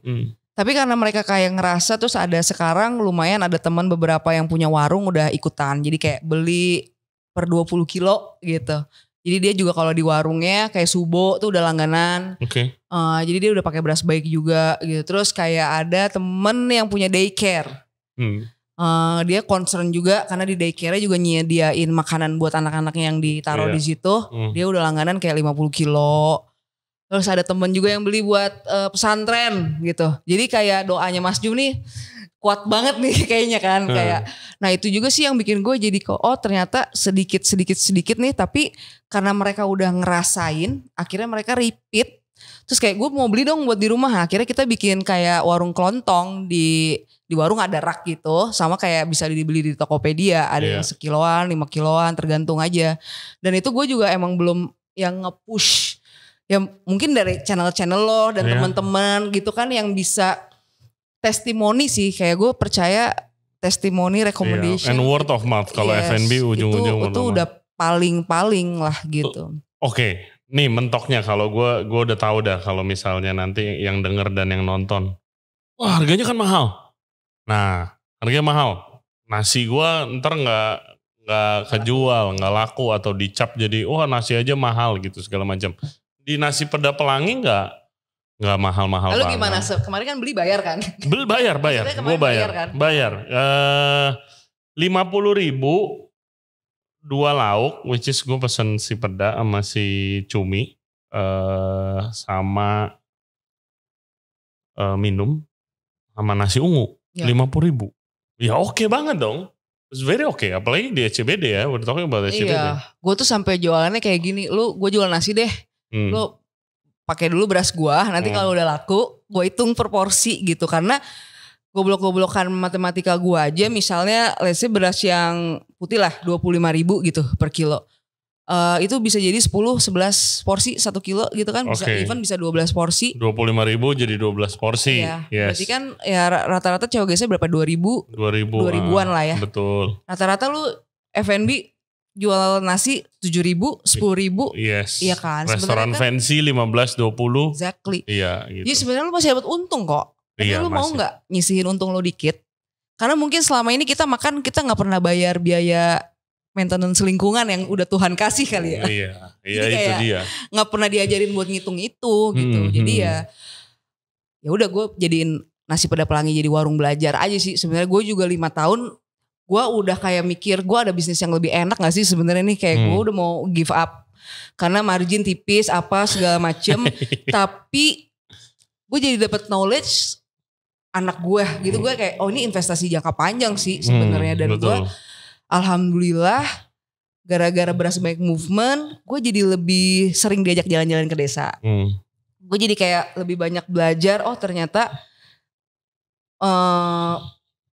Tapi karena mereka kayak ngerasa terus ada sekarang lumayan ada teman beberapa yang punya warung udah ikutan. Jadi kayak beli per 20 kilo gitu. Jadi dia juga kalau di warungnya kayak Subo tuh udah langganan. Oke. Jadi dia udah pakai beras baik juga gitu. Terus kayak ada temen yang punya daycare. Dia concern juga karena di daycare juga nyediain makanan buat anak-anaknya yang ditaruh di situ. Dia udah langganan kayak 50 kilo. Terus ada temen juga yang beli buat pesantren gitu. Jadi kayak doanya Mas Jum nih kuat banget nih kayaknya kan. Kayak, nah itu juga sih yang bikin gue jadi kok oh ternyata sedikit nih. Tapi karena mereka udah ngerasain akhirnya mereka repeat. Terus kayak gue mau beli dong buat di rumah. Akhirnya kita bikin kayak warung kelontong di warung ada rak gitu. Sama kayak bisa dibeli di Tokopedia. Ada yang sekiloan, 5 kiloan tergantung aja. Dan itu gue juga emang belum yang nge-push. Ya mungkin dari channel-channel lo dan teman-teman gitu kan yang bisa testimoni sih. Kayak gue percaya testimoni, recommendation. And word of mouth kalau F&B ujung-ujung. Itu udah paling-paling lah gitu. Oke. Nih mentoknya kalau gue udah tahu dah kalau misalnya nanti yang denger dan yang nonton. Wah harganya kan mahal. Nah harganya mahal. Nasi gue ntar gak kejual, gak laku atau dicap jadi wah nasi aja mahal gitu segala macam. Di nasi peda Pelangi gak mahal-mahal banget. Lalu gimana? Kemarin kan beli bayar kan? Bayar. Gue bayar. Kan? Bayar. 50.000 2 lauk, which is gue pesen si peda sama si cumi, sama minum, sama nasi ungu, 50.000. Ya oke banget dong. It's very okay, apalagi di SCBD ya, we're talking about SCBD. Iya, gue tuh sampai jualannya kayak gini, gue jual nasi deh, lu pakai dulu beras gue, nanti kalau udah laku, gue hitung per porsi gitu, karena goblok-goblokan matematika gue aja, misalnya let's say beras yang putih lah 25.000 gitu per kilo. Itu bisa jadi 10-11 porsi 1 kilo gitu kan. Bisa even bisa 12 porsi. 25.000 jadi 12 porsi. Iya. Berarti kan ya rata-rata cewek biasanya berapa? 2.000-an lah ya. Betul. Rata-rata lu F&B jual nasi 7.000, 10.000. Yes. Iya kan. Restoran kan, fancy 15-20. Exactly. Iya gitu. Jadi sebenarnya lu masih dapat untung kok. Tapi lu mau gak nyisihin untung lu dikit? Karena mungkin selama ini kita makan, kita gak pernah bayar biaya maintenance lingkungan yang udah Tuhan kasih kali ya. Iya itu dia. Gak pernah diajarin buat ngitung itu gitu. Jadi ya udah gue jadiin nasi peda Pelangi jadi warung belajar aja sih. Sebenarnya gue juga 5 tahun, gue udah kayak mikir gue ada bisnis yang lebih enak gak sih sebenarnya nih. Kayak gue udah mau give up karena margin tipis apa segala macem. Tapi gue jadi dapat knowledge anak gue gitu, gue kayak ini investasi jangka panjang sih sebenarnya. Dan gue alhamdulillah gara-gara berasa banyak movement, gue jadi lebih sering diajak jalan-jalan ke desa. Gue jadi kayak lebih banyak belajar, ternyata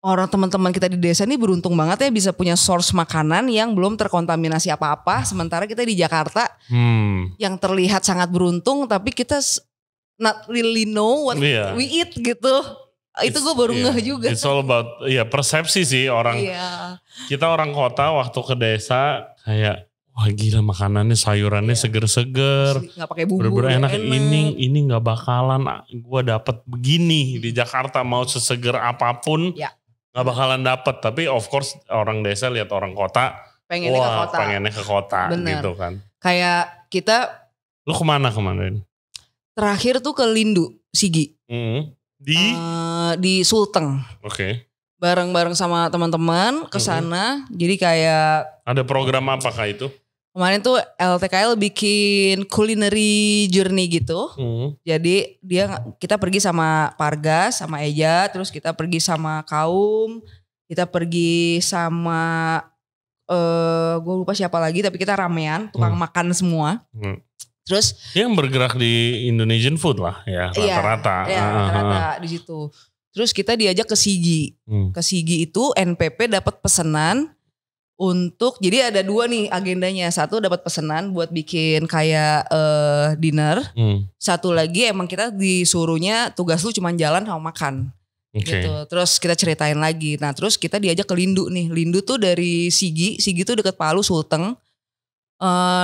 orang teman-teman kita di desa ini beruntung banget ya bisa punya source makanan yang belum terkontaminasi apa-apa. Sementara kita di Jakarta yang terlihat sangat beruntung, tapi kita not really know what we eat gitu. Itu gue baru ngeh juga. It's all about persepsi sih orang. Kita orang kota waktu ke desa kayak wah gila makanannya sayurannya seger-seger, nggak pakai bumbu, enak. Ini nggak bakalan gue dapet begini di Jakarta, mau seseger apapun nggak bakalan dapet. Tapi of course orang desa lihat orang kota, pengennya ke kota gitu kan. Kayak kita, lu kemana kemarin? Terakhir tuh ke Lindu, Sigi, di Sulteng. Oke. Bareng-bareng sama teman-teman ke sana. Jadi kayak ada program apakah itu? Kemarin tuh LTKL bikin culinary journey gitu. Jadi kita pergi sama Pargas, sama Eja, terus kita pergi sama Kaum, kita pergi sama gue lupa siapa lagi, tapi kita ramean, tukang makan semua. Terus yang bergerak di Indonesian food lah ya rata-rata. Iya, rata-rata di situ. Terus kita diajak ke Sigi. Ke Sigi itu NPP dapat pesanan untuk, jadi ada 2 nih agendanya. Satu dapat pesanan buat bikin kayak dinner. Satu lagi emang kita disuruhnya tugas lu cuma jalan sama makan. Gitu. Terus kita ceritain lagi. Nah terus kita diajak ke Lindu nih. Lindu tuh dari Sigi tuh deket Palu Sulteng.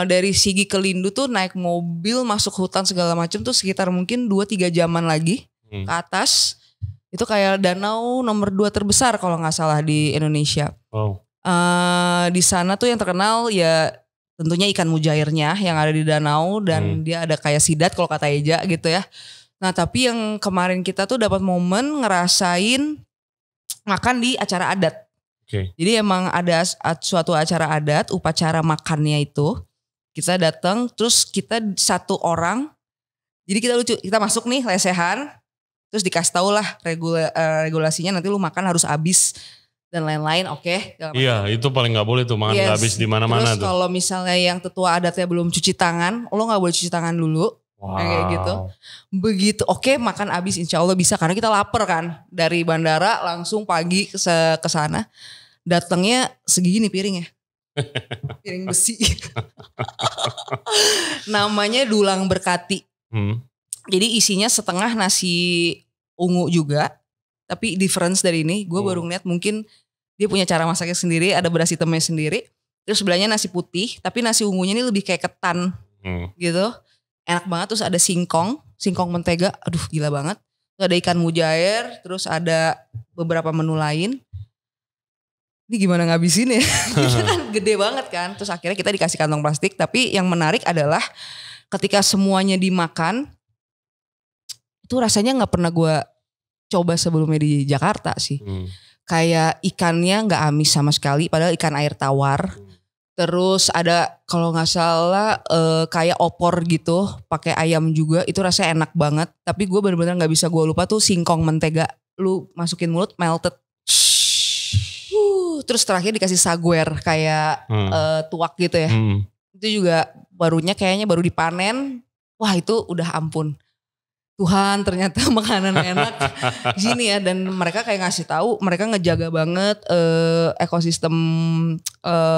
Dari Sigi ke Lindu tuh naik mobil masuk hutan segala macam tuh sekitar mungkin 2-3 jaman lagi ke atas. Itu kayak danau nomor 2 terbesar kalau nggak salah di Indonesia. Di sana tuh yang terkenal ya tentunya ikan mujairnya yang ada di danau, dan dia ada kayak sidat kalau kata Eja gitu ya. Nah tapi yang kemarin kita tuh dapat momen ngerasain makan di acara adat. Jadi emang ada suatu acara adat, upacara makannya itu kita datang, terus kita 1 orang. Jadi kita lucu, kita masuk nih lesehan. Terus dikasih tau lah regulasinya, nanti lu makan harus habis dan lain-lain. Iya itu paling gak boleh tuh makan gak habis di mana-mana. Terus kalau misalnya yang tetua adatnya belum cuci tangan, lo gak boleh cuci tangan dulu. Kayak gitu. Begitu makan habis insya Allah bisa, karena kita lapar kan. Dari bandara langsung pagi ke sana. Datangnya segini piringnya. Piring besi. Namanya dulang berkati. Jadi isinya setengah nasi ungu juga. Tapi difference dari ini, gue baru ngeliat mungkin dia punya cara masaknya sendiri, ada beras hitamnya sendiri. Terus sebelahnya nasi putih, tapi nasi ungunya ini lebih kayak ketan gitu. Enak banget, terus ada singkong mentega, aduh gila banget. Terus ada ikan mujair, terus ada beberapa menu lain. Ini gimana ngabisin ya? Kan gede banget kan. Terus akhirnya kita dikasih kantong plastik, tapi yang menarik adalah ketika semuanya dimakan, itu rasanya gak pernah gue coba sebelumnya di Jakarta sih. Kayak ikannya gak amis sama sekali, padahal ikan air tawar. Terus ada kalau gak salah kayak opor gitu, pakai ayam juga, itu rasanya enak banget. Tapi gue bener-bener gak bisa gue lupa tuh singkong mentega. Lu masukin mulut melted. Terus terakhir dikasih saguer kayak tuak gitu ya. Itu juga kayaknya baru dipanen. Wah itu udah ampun. Tuhan ternyata makanan enak di sini ya, dan mereka kayak ngasih tahu mereka ngejaga banget ekosistem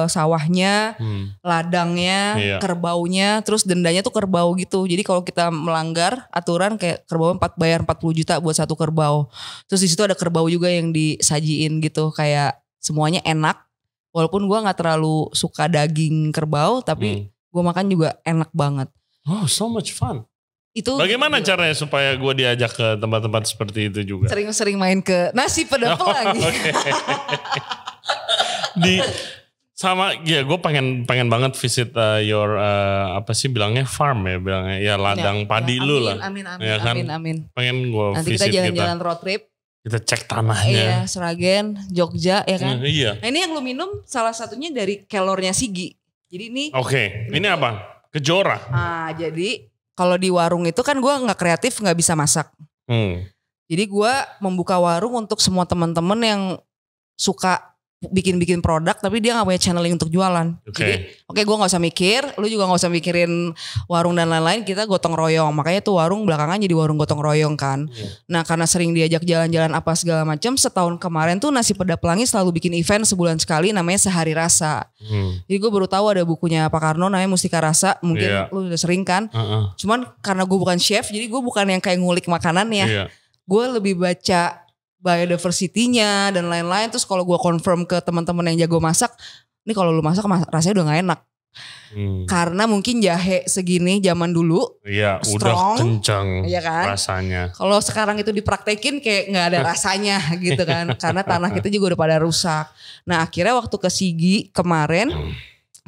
sawahnya, ladangnya, kerbaunya, terus dendanya tuh kerbau gitu. Jadi kalau kita melanggar aturan kayak kerbau bayar 40 juta buat 1 kerbau. Terus di situ ada kerbau juga yang disajiin gitu, kayak semuanya enak. Walaupun gue nggak terlalu suka daging kerbau, tapi gue makan juga enak banget. Oh, so much fun. Itu bagaimana caranya supaya gue diajak ke tempat-tempat seperti itu juga? Sering-sering main ke Nasi Peda Pelangi. Gue pengen banget visit your apa sih bilangnya farm ya, bilangnya ya ladang padi lu lah. Amin. Pengen gue nanti visit kita jalan-jalan road trip. Kita cek tanahnya. Iya, Sragen, Jogja ya kan. Iya. Nah ini yang lu minum salah satunya dari kelornya Sigi. Jadi ini. Ini apa? Kejora. Jadi kalau di warung itu kan gue nggak kreatif, nggak bisa masak. Jadi gue membuka warung untuk semua teman-teman yang suka bikin produk tapi dia gak punya channeling untuk jualan. Jadi gue gak usah mikir, lu juga gak usah mikirin warung dan lain-lain, kita gotong royong. Makanya tuh warung belakangan jadi warung gotong royong kan. Nah karena sering diajak jalan-jalan apa segala macam, setahun kemarin tuh Nasi Peda Pelangi selalu bikin event sebulan sekali namanya Sehari Rasa. Jadi gue baru tahu ada bukunya Pak Karno namanya Mustika Rasa, mungkin lu udah sering kan. Cuman karena gue bukan chef, jadi gue bukan yang kayak ngulik makanannya. Gue lebih baca biodiversity-nya dan lain-lain. Terus kalau gue confirm ke teman-teman yang jago masak, ini kalau lu masak rasanya udah gak enak. Karena mungkin jahe segini zaman dulu strong, udah kenceng kan? Rasanya. Kalau sekarang itu dipraktekin kayak gak ada rasanya gitu kan. Karena tanah kita juga udah pada rusak. Nah akhirnya waktu ke Sigi kemarin,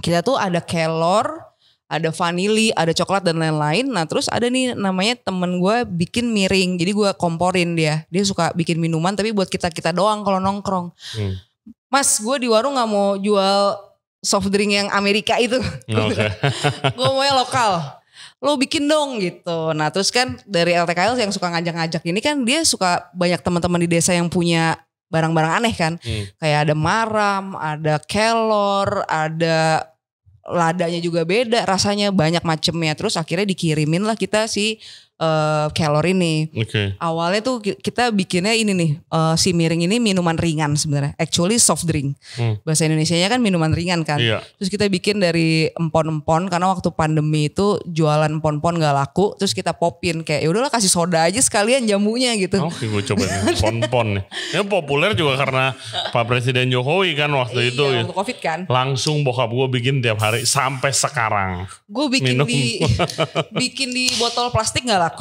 kita tuh ada kelor, ada vanili, ada coklat dan lain-lain. Nah terus ada nih namanya temen gue bikin miring. Jadi gue komporin dia. Dia suka bikin minuman tapi buat kita-kita doang kalau nongkrong. Mas gue di warung gak mau jual soft drink yang Amerika itu. Gue maunya lokal. Lo bikin dong gitu. Nah terus kan dari LTKL yang suka ngajak-ngajak ini kan dia suka banyak teman-teman di desa yang punya barang-barang aneh kan. Kayak ada maram, ada kelor, ada ladanya juga beda, rasanya banyak macemnya. Terus akhirnya dikirimin lah kita si kelor ini. Awalnya tuh kita bikinnya ini nih, si miring ini minuman ringan sebenarnya. Actually soft drink. Bahasa Indonesianya kan minuman ringan kan. Terus kita bikin dari empon-empon karena waktu pandemi itu jualan empon-empon gak laku. Terus kita popin kayak yaudahlah kasih soda aja sekalian jamunya gitu. Oke, gue coba nih empon-empon nih. Ini populer juga karena Pak Presiden Jokowi kan waktu itu. Waktu COVID kan. Langsung bokap gue bikin tiap hari sampai sekarang. Gue bikin bikin di botol plastik gak laku.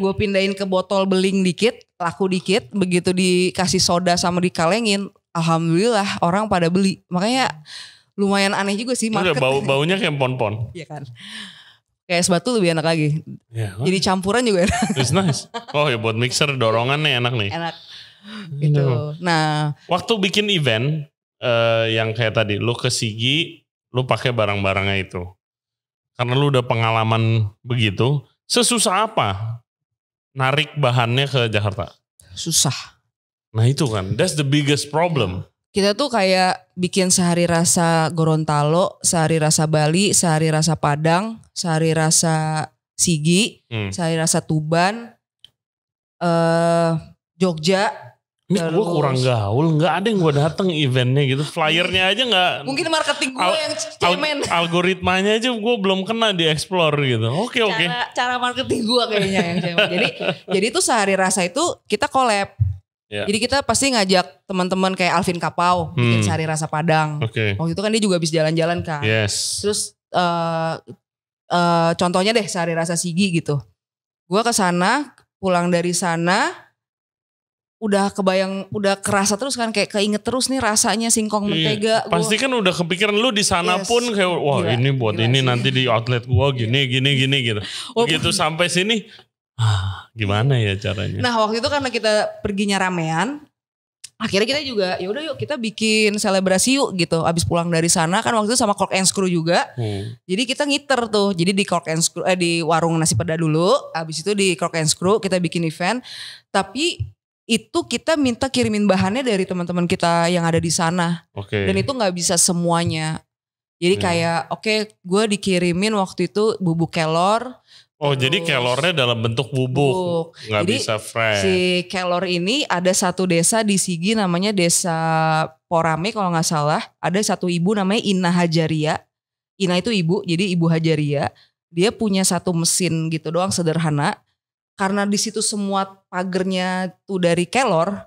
Gue pindahin ke botol beling dikit, laku dikit. Begitu dikasih soda sama dikalengin, alhamdulillah orang pada beli. Makanya lumayan aneh juga sih market. Udah baunya kayak pon-pon. Iya kan. Kayak es batu lebih enak lagi. Jadi campuran juga enak. It's nice. Oh ya buat mixer dorongan nih enak nih. Enak. Gitu. Nah, waktu bikin event yang kayak tadi, lu ke Sigi, lu pakai barang-barangnya itu. Karena lu udah pengalaman begitu. Sesusah apa narik bahannya ke Jakarta? Susah. Nah itu kan, that's the biggest problem. Kita tuh kayak bikin Sehari Rasa Gorontalo, Sehari Rasa Bali, Sehari Rasa Padang, Sehari Rasa Sigi, Sehari Rasa Tuban, Jogja. Ini gue kurang gaul, gak ada yang gue dateng eventnya gitu. Flyernya aja gak. Mungkin marketing gue yang cemen. Algoritmanya aja gue belum kena di explore gitu. Oke. Cara marketing gue kayaknya yang cemen. Jadi tuh Sehari Rasa itu kita collab. Jadi kita pasti ngajak teman-teman kayak Alvin Kapau bikin Sehari Rasa Padang. Waktu itu kan dia juga habis jalan-jalan kan. Terus contohnya deh Sehari Rasa Sigi gitu. Gue kesana, pulang dari sana udah kebayang, udah kerasa terus kan, kayak keinget terus nih rasanya singkong mentega. Pasti kan udah kepikiran lu di sana pun kayak wah gila, ini buat ini sih. Nanti di outlet gua gini gitu. Begitu sampai sini gimana ya caranya? Nah waktu itu karena kita perginya ramean, akhirnya kita juga yaudah yuk kita bikin selebrasi yuk gitu. Abis pulang dari sana kan waktu itu sama Cork and Screw juga. Jadi kita ngiter tuh. Jadi di Cork and Screw di warung Nasi Peda dulu. Abis itu di Cork and Screw kita bikin event. Tapi itu kita minta kirimin bahannya dari teman-teman kita yang ada di sana. Dan itu gak bisa semuanya. Jadi kayak gue dikirimin waktu itu bubuk kelor. Jadi kelornya dalam bentuk bubuk. Gak jadi, bisa fresh. Si kelor ini ada satu desa di Sigi namanya Desa Porame kalau gak salah. Ada satu ibu namanya Ina Hajaria. Ina itu ibu, jadi Ibu Hajaria. Dia punya satu mesin gitu doang sederhana. Karena di situ semua pagernya tuh dari kelor,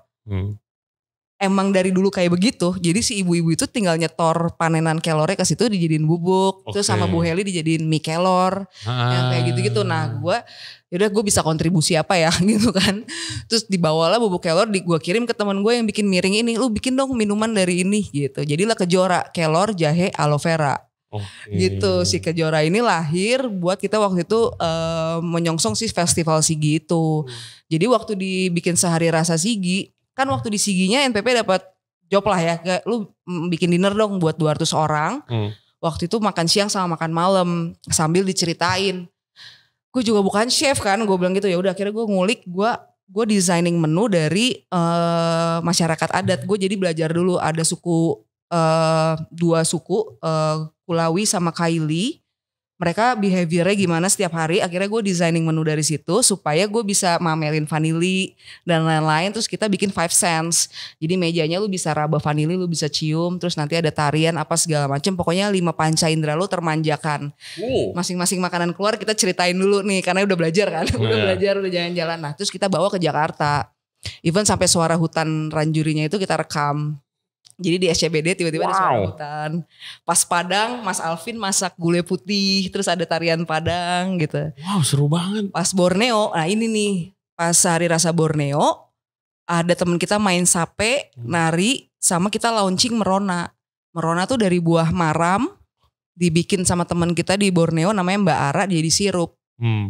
emang dari dulu kayak begitu. Jadi si ibu-ibu itu tinggal nyetor panenan kelornya ke situ dijadiin bubuk. Terus sama Bu Heli dijadiin mie kelor, yang kayak gitu-gitu. Nah gue bisa kontribusi apa ya gitu kan. Terus dibawalah bubuk kelor, gue kirim ke teman gue yang bikin miring ini. Lu bikin dong minuman dari ini gitu. Jadilah Kejora, kelor, jahe, aloe vera. Gitu si Kejora ini lahir buat kita waktu itu menyongsong si festival Sigi itu. Jadi waktu dibikin Sehari Rasa Sigi kan waktu di Siginya NPP dapat job lah ya, kayak lu bikin dinner dong buat 200 orang. waktu itu makan siang sama makan malam sambil diceritain. Gue juga bukan chef kan, gue bilang gitu. Ya udah akhirnya gue ngulik, gue designing menu dari masyarakat adat. Gue jadi belajar dulu, ada suku 2 suku, Kulawi sama Kaili. Mereka behaviornya gimana setiap hari. Akhirnya gue designing menu dari situ supaya gue bisa mamelin vanili dan lain-lain. Terus kita bikin 5 cents. Jadi mejanya lu bisa raba vanili, lu bisa cium. Terus nanti ada tarian apa segala macam. Pokoknya 5 panca indera lu termanjakan. Masing-masing makanan keluar kita ceritain dulu nih. Karena udah belajar kan. Udah belajar, udah jalan-jalan. Nah terus kita bawa ke Jakarta. Even sampai suara hutan ranjurinya itu kita rekam. Jadi di SCBD tiba-tiba ada suara hutan. Pas Padang, Mas Alvin masak gulai putih, terus ada tarian Padang gitu. Wow, seru banget. Pas Borneo, nah ini nih, pas Hari Rasa Borneo, ada teman kita main sape, nari, sama kita launching merona. Merona tuh dari buah maram, dibikin sama teman kita di Borneo namanya Mbak Ara, jadi sirup.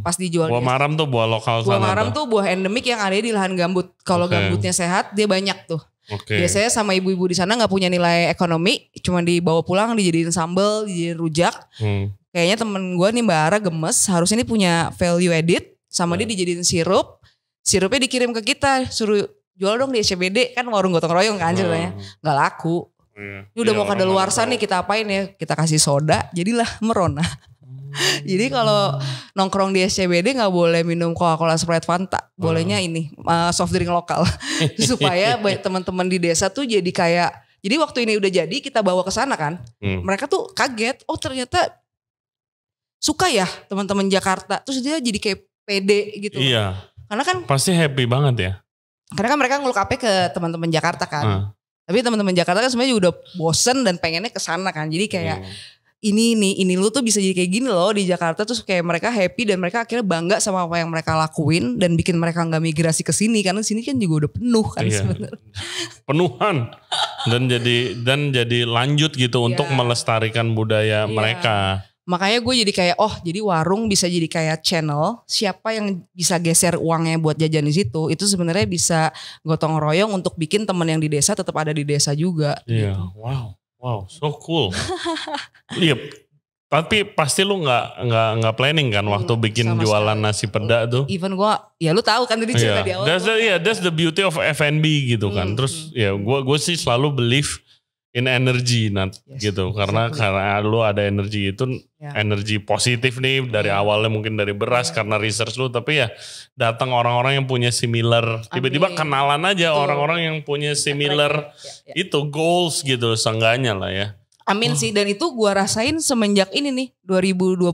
Pas dijual. Buah maram tuh buah lokal buah sana. Buah maram tuh buah endemik yang ada di lahan gambut. Kalau gambutnya sehat, dia banyak tuh. Biasanya sama ibu-ibu di sana nggak punya nilai ekonomi, cuma dibawa pulang dijadiin sambal, dijadiin rujak. Kayaknya temen gue nih Mbak Ara gemes, harusnya ini punya value edit, sama dia dijadiin sirup, sirupnya dikirim ke kita, suruh jual dong di SCBD, kan warung gotong royong kan ceritanya, nggak laku. Ini udah mau kadaluarsa nih, kita apain ya? Kita kasih soda, jadilah merona. Jadi kalau nongkrong di SCBD gak boleh minum Coca-Cola, Sprite, Fanta. Bolehnya ini soft drink lokal. Supaya teman-teman di desa tuh jadi kayak, jadi waktu ini udah jadi kita bawa ke sana kan. Mereka tuh kaget, oh ternyata suka ya teman-teman Jakarta. Terus dia jadi kayak pede gitu. Iya. Karena kan pasti happy banget ya. Karena kan mereka ngeluk ape ke teman-teman Jakarta kan. Tapi teman-teman Jakarta kan sebenarnya udah bosen dan pengennya ke sana kan. Jadi kayak ini lu tuh bisa jadi kayak gini loh di Jakarta, terus kayak mereka happy dan mereka akhirnya bangga sama apa yang mereka lakuin dan bikin mereka nggak migrasi ke sini karena sini kan juga udah penuh kan sebenarnya. Penuhan dan jadi lanjut gitu untuk melestarikan budaya mereka. Makanya gue jadi kayak jadi warung bisa jadi kayak channel, siapa yang bisa geser uangnya buat jajan di situ itu sebenarnya bisa gotong royong untuk bikin temen yang di desa tetap ada di desa juga. Iya, gitu. Wow, so cool. Iya, tapi pasti lu nggak planning kan waktu bikin jualan nasi peda tuh. Even gue, ya lu tahu kan tadi cerita di awal. That's the beauty of F&B gitu kan. Terus ya gue sih selalu believe in energy gitu, karena lu ada energi itu energi positif nih dari awalnya mungkin dari beras karena research lu, tapi ya datang orang-orang yang punya similar, tiba-tiba kenalan aja orang-orang yang punya similar itu goals gitu seenggaknya lah ya. Amin sih, dan itu gua rasain semenjak ini nih 2020.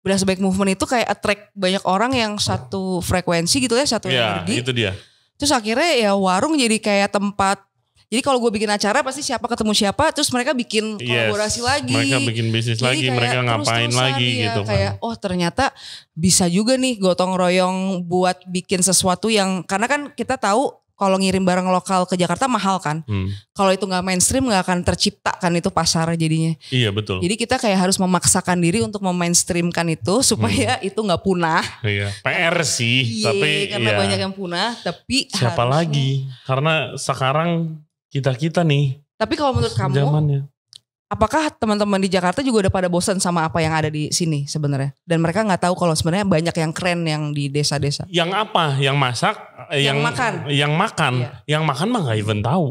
Beras Baik Movement itu kayak attract banyak orang yang satu frekuensi gitu ya, satu energi. Itu dia. Terus akhirnya ya warung jadi kayak tempat. Jadi kalau gue bikin acara pasti siapa ketemu siapa, terus mereka bikin kolaborasi lagi. Mereka bikin bisnis lagi, mereka ngapain lagi gitu kan. Kayak ternyata bisa juga nih gotong royong buat bikin sesuatu yang, karena kan kita tahu kalau ngirim barang lokal ke Jakarta mahal kan. Kalau itu gak mainstream gak akan tercipta kan itu pasar jadinya. Iya betul. Jadi kita kayak harus memaksakan diri untuk memainstreamkan itu supaya itu gak punah. Iya. PR sih. Tapi karena banyak yang punah. Tapi siapa lagi? Karena sekarang kita nih. Tapi kalau menurut kamu, apakah teman-teman di Jakarta juga udah pada bosan sama apa yang ada di sini sebenarnya? Dan mereka nggak tahu kalau sebenarnya banyak yang keren yang di desa-desa. Yang apa? Yang masak? Yang makan? Yang makan? Iya. Yang makan mah nggak even tahu.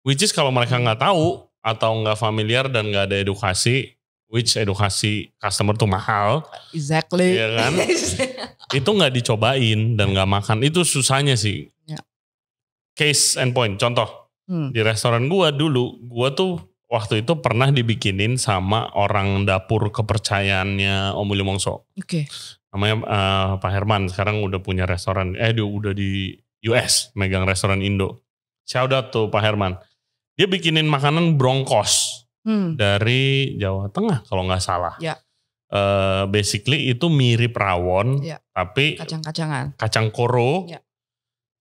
Which is kalau mereka nggak tahu atau nggak familiar dan nggak ada edukasi, which edukasi customer tuh mahal. Exactly. Iya kan? Itu nggak dicobain dan nggak makan. Itu susahnya sih. Case and point. Contoh. Di restoran gua dulu, gua tuh waktu itu pernah dibikinin sama orang dapur kepercayaannya Om Willy Mongso. Namanya Pak Herman, sekarang udah punya restoran, dia udah di US, megang restoran Indo. Shout out tuh Pak Herman. Dia bikinin makanan bronkos dari Jawa Tengah kalau nggak salah. Basically itu mirip rawon, tapi kacang koro.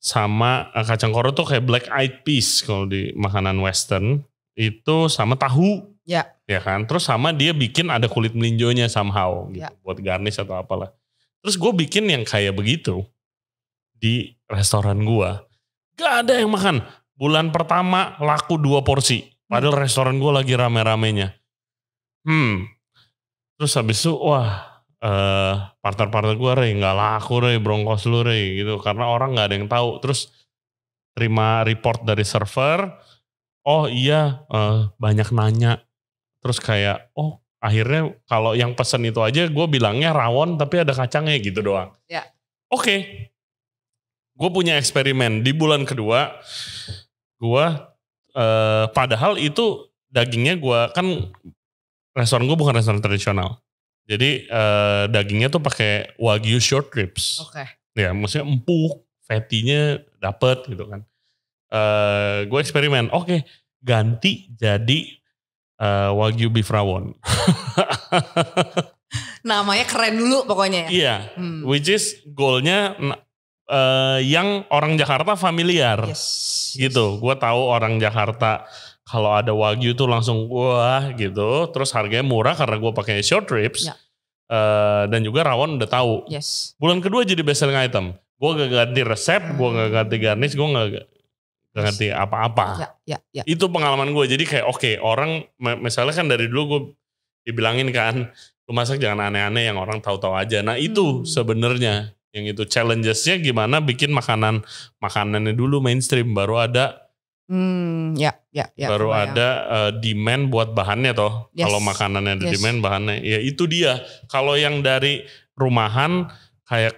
Sama kacang koro tuh kayak black eyed peas kalau di makanan western itu, sama tahu ya kan, terus sama dia bikin ada kulit melinjonya somehow gitu, buat garnish atau apalah. Terus gue bikin yang kayak begitu di restoran gue, gak ada yang makan. Bulan pertama laku 2 porsi padahal restoran gue lagi rame-ramenya. Terus habis itu partner-partner gue Rey nggak laku Rey, bronkos lu Rey gitu, karena orang nggak ada yang tahu. Terus terima report dari server, oh iya banyak nanya. Terus kayak akhirnya kalau yang pesen itu aja gue bilangnya rawon tapi ada kacangnya gitu doang. Ya. Oke. Gue punya eksperimen di bulan kedua. Gue padahal itu dagingnya gue kan restoran gue bukan restoran tradisional. Jadi dagingnya tuh pakai Wagyu short ribs. Oke. Ya maksudnya empuk, fatty-nya dapet gitu kan. Gue eksperimen, ganti jadi Wagyu beef rawon. Namanya keren dulu pokoknya ya. Iya, which is goalnya yang orang Jakarta familiar. Yes. Gitu, gue tahu orang Jakarta kalau ada Wagyu tuh langsung wah gitu. Terus harganya murah karena gue pakai short ribs. Ya. Dan juga rawon udah tahu. Yes. Bulan kedua jadi best selling item. Gue gak ganti resep, gue gak ganti garnish, gue gak ganti apa-apa. Ya. Itu pengalaman gue. Jadi kayak orang misalnya kan dari dulu gue dibilangin kan, lu masak jangan aneh-aneh yang orang tahu-tahu aja. Nah itu sebenarnya yang itu challenges-nya gimana bikin makanannya dulu mainstream, baru ada baru ada demand buat bahannya toh. Yes. Kalau makanannya ada demand bahannya, ya itu dia. Kalau yang dari rumahan kayak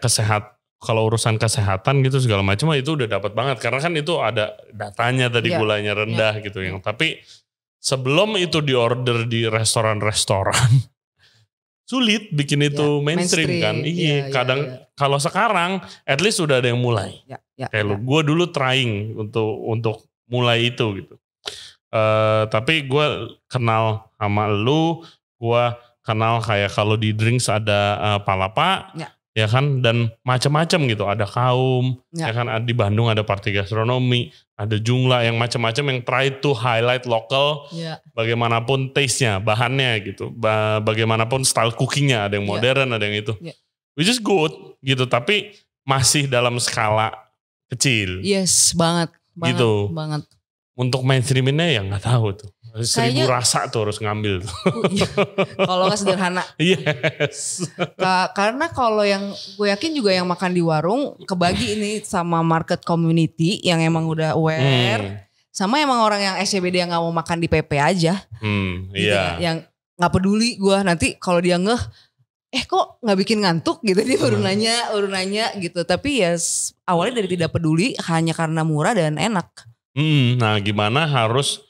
kalau urusan kesehatan gitu segala macam itu udah dapat banget karena kan itu ada datanya tadi gulanya rendah gitu yang. Tapi sebelum itu diorder di restoran-restoran sulit bikin itu mainstream kan. Iya, kadang kalau sekarang at least udah ada yang mulai. Kayak gue dulu trying untuk mulai itu gitu. Tapi gue kenal sama lu, gue kenal kayak kalau di drinks ada palapa. Ya kan, dan macam-macam gitu, ada kaum, ya kan, di Bandung ada Party Gastronomi, ada Jungla yang macam-macam yang try to highlight lokal, bagaimanapun taste-nya, bahannya gitu, bagaimanapun style cookingnya, ada yang modern, ada yang itu, which is good gitu, tapi masih dalam skala kecil. Yes, banget gitu. Banget. Untuk mainstream-nya ya nggak tahu tuh. 1000 rasa tuh harus ngambil tuh. Kalau nggak sederhana. Yes. Karena kalau yang gue yakin juga yang makan di warung kebagi ini sama market community yang emang udah aware. Sama emang orang yang SCBD yang nggak mau makan di PP aja. Gitu, yang nggak peduli gue nanti kalau dia kok nggak bikin ngantuk gitu, dia baru nanya gitu. Tapi ya awalnya dari tidak peduli hanya karena murah dan enak. Nah gimana harus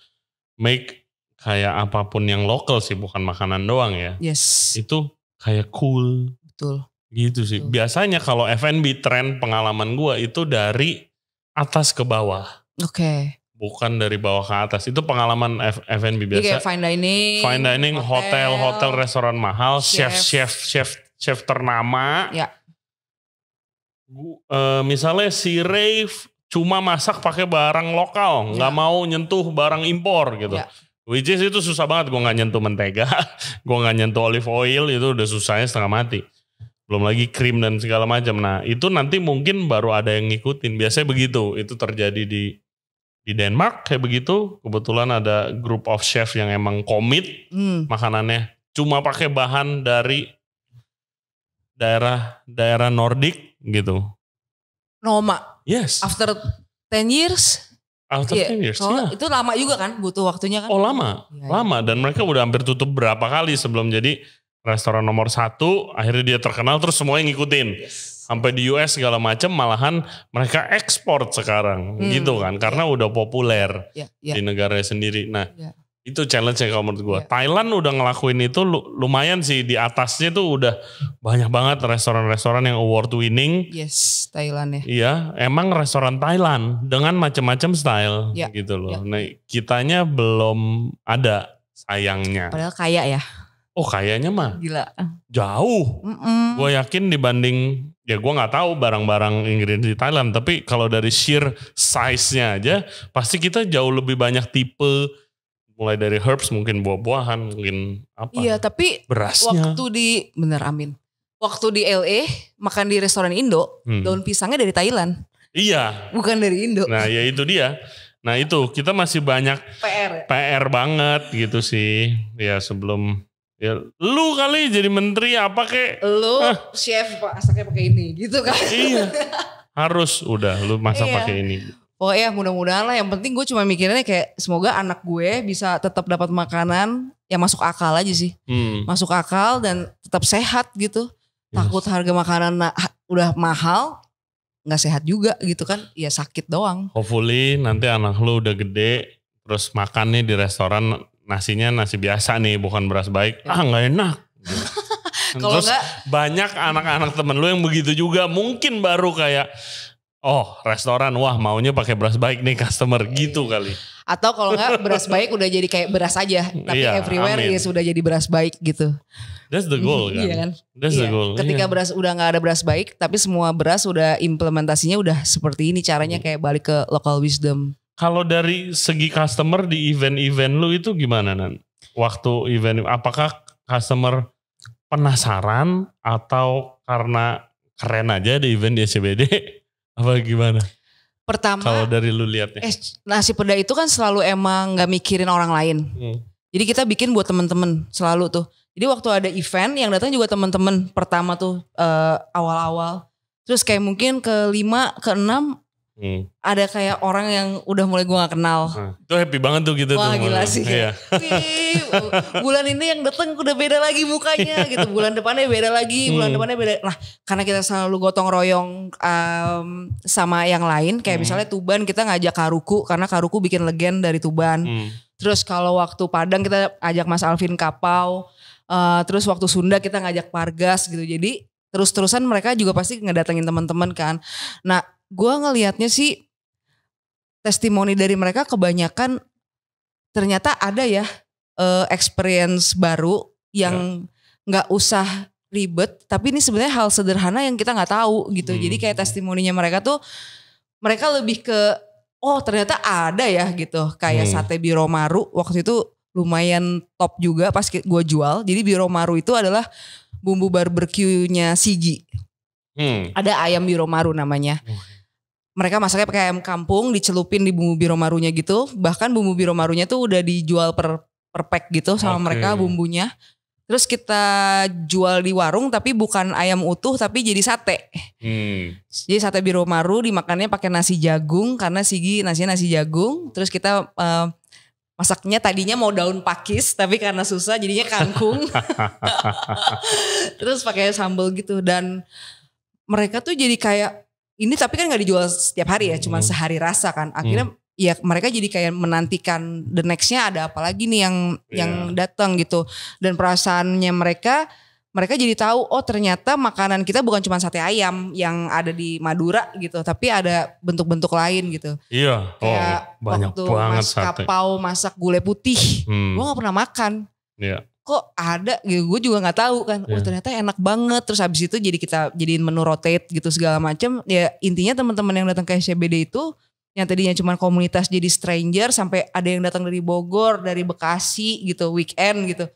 make kayak apapun yang lokal sih, bukan makanan doang ya. Yes. Itu kayak cool. Betul. Gitu sih. Betul. Biasanya kalau F&B tren pengalaman gue itu dari atas ke bawah. Oke. Bukan dari bawah ke atas. Itu pengalaman F&B biasa. Jadi kayak fine dining, hotel, restoran mahal, chef ternama. Ya. Misalnya si Ray cuma masak pakai barang lokal, nggak mau nyentuh barang impor gitu. Which is itu susah banget, gue nggak nyentuh mentega, gue nggak nyentuh olive oil, itu udah susahnya setengah mati. Belum lagi krim dan segala macam. Nah itu nanti mungkin baru ada yang ngikutin. Biasanya begitu, itu terjadi di Denmark kayak begitu. Kebetulan ada group of chef yang emang komit makanannya. Cuma pakai bahan dari daerah Nordik gitu. Noma. Yes. After 10 years. After 10 years, Itu lama juga kan, butuh waktunya kan. Oh lama. Dan mereka udah hampir tutup berapa kali sebelum jadi restoran nomor 1. Akhirnya dia terkenal terus semuanya ngikutin. Sampai di US segala macam, malahan mereka ekspor sekarang gitu kan. Karena udah populer di negaranya sendiri. Nah itu challenge-nya kalau menurut gue. Thailand udah ngelakuin itu lumayan sih. Di atasnya tuh udah banyak banget restoran-restoran yang award winning. Yes, Thailand ya. Iya, emang restoran Thailand dengan macam-macam style gitu loh. Nah, kitanya belum ada sayangnya. Padahal kaya ya. Oh, kayaknya mah. Gila. Jauh. Gue yakin dibanding, ya gue gak tahu barang-barang ingredient di Thailand. Tapi kalau dari sheer size-nya aja, pasti kita jauh lebih banyak tipe. Mulai dari herbs, mungkin buah-buahan, mungkin apa. Iya, tapi berasnya. Waktu di LA makan di restoran Indo, daun pisangnya dari Thailand. Iya. Bukan dari Indo. Nah ya itu dia. Nah itu kita masih banyak PR banget gitu sih. Ya sebelum Ya, lu kali jadi menteri apa kek? Lu chef masaknya pakai ini gitu kan. Iya. Harus udah lu masak pakai ini. Pokoknya mudah-mudahan lah, yang penting gue cuma mikirnya kayak semoga anak gue bisa tetap dapat makanan yang masuk akal aja sih. Masuk akal dan tetap sehat gitu. Takut harga makanan udah mahal, gak sehat juga gitu kan. Ya sakit doang. Hopefully nanti anak lu udah gede, terus makan nih di restoran nasinya nasi biasa nih, bukan beras baik. Gak enak. Terus banyak anak-anak temen lu yang begitu juga, mungkin baru kayak, oh restoran, wah maunya pakai beras baik nih customer gitu kali. Atau kalau enggak beras baik udah jadi kayak beras aja, tapi everywhere ya sudah jadi beras baik gitu. That's the goal kan. Iya kan? That's the goal. Ketika beras udah gak ada beras baik, tapi semua beras udah implementasinya udah seperti ini, caranya kayak balik ke local wisdom. Kalau dari segi customer di event-event lu itu gimana Nan? Waktu event, apakah customer penasaran atau karena keren aja di event di SCBD? Apa gimana? Pertama, kalau dari lu lihatnya. Nasi Peda itu kan selalu emang gak mikirin orang lain. Jadi kita bikin buat temen-temen selalu tuh. Jadi waktu ada event yang datang juga temen-temen pertama tuh awal-awal. Terus kayak mungkin ke 5, ke 6 ada kayak orang yang udah mulai gue gak kenal. Itu happy banget tuh gitu. Wah tuh. Gila sih. Iya. Bulan ini yang datang udah beda lagi mukanya gitu. Bulan depannya beda lagi. Bulan depannya beda. Nah karena kita selalu gotong royong sama yang lain. Kayak misalnya Tuban kita ngajak Karuku. Karena Karuku bikin legend dari Tuban. Terus kalau waktu Padang kita ajak Mas Alvin Kapau. Terus waktu Sunda kita ngajak Pargas gitu. Jadi terus-terusan mereka juga pasti ngedatengin teman-teman kan. Nah gue ngelihatnya sih testimoni dari mereka kebanyakan ternyata ada ya experience baru yang gak usah ribet, tapi ini sebenarnya hal sederhana yang kita gak tahu gitu. Jadi kayak testimoninya mereka tuh mereka lebih ke oh ternyata ada ya gitu. Kayak sate Biro Maru waktu itu lumayan top juga pas gue jual. Jadi Biro Maru itu adalah bumbu barbeque-nya Sigi. Ada ayam Biro Maru namanya. Mereka masaknya pakai ayam kampung, dicelupin di bumbu Biro Marunya gitu. Bahkan bumbu Biro Marunya tuh udah dijual per pack gitu sama mereka bumbunya. Terus kita jual di warung tapi bukan ayam utuh tapi jadi sate. Jadi sate Biro Maru dimakannya pakai nasi jagung karena Sigi nasinya nasi jagung. Terus kita masaknya tadinya mau daun pakis tapi karena susah jadinya kangkung. Terus pakai sambal gitu dan mereka tuh jadi kayak ini tapi kan gak dijual setiap hari ya, cuma sehari rasa kan. Akhirnya ya mereka jadi kayak menantikan the nextnya ada apa lagi nih yang datang gitu. Dan perasaannya mereka jadi tahu oh ternyata makanan kita bukan cuma sate ayam yang ada di Madura gitu, tapi ada bentuk-bentuk lain gitu. Iya, kayak banyak waktu banget Mas Kapau masak gulai putih, gue gak pernah makan. Iya. Kok ada gitu, gue juga gak tahu kan. Oh ternyata enak banget. Terus habis itu jadi kita jadiin menu rotate gitu segala macam. Ya intinya teman-teman yang datang ke SCBD itu yang tadinya cuma komunitas jadi stranger sampai ada yang datang dari Bogor, dari Bekasi gitu, weekend gitu.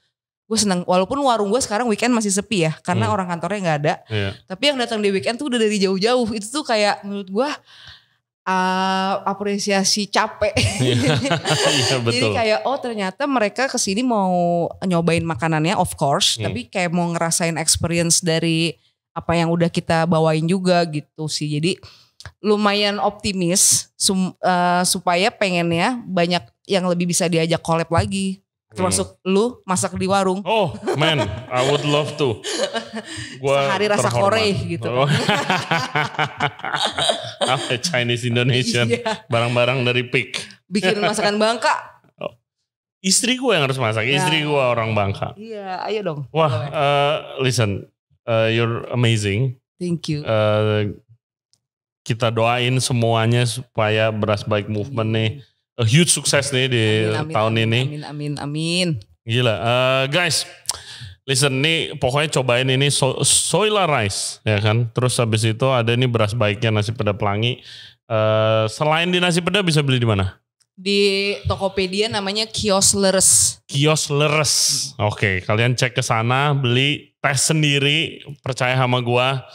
Gue seneng walaupun warung gue sekarang weekend masih sepi ya karena orang kantornya gak ada. Tapi yang datang di weekend tuh udah dari jauh-jauh. Itu tuh kayak menurut gue apresiasi capek. Iya, betul. Jadi kayak oh ternyata mereka kesini mau nyobain makanannya of course, tapi kayak mau ngerasain experience dari apa yang udah kita bawain juga gitu sih. Jadi lumayan optimis supaya pengennya banyak yang lebih bisa diajak collab lagi. Termasuk lu masak di warung. Oh man, I would love to. Gua sehari rasa Korea gitu. Chinese Indonesian. Barang-barang dari PIK. Bikin masakan Bangka. Istri gue yang harus masak. Istri gue orang Bangka. Iya, ayo dong. Wah, listen, you're amazing. Thank you. Kita doain semuanya supaya Beras Baik Movement nih a huge sukses nih di tahun ini. Amin. Gila. Guys, listen nih pokoknya cobain ini Soila Rice ya kan. Terus habis itu ada nih beras baiknya nasi peda pelangi. Selain di nasi peda bisa beli di mana? Di Tokopedia namanya Kios Leres. Kios Leres. Oke, kalian cek ke sana, beli, tes sendiri, percaya sama gua,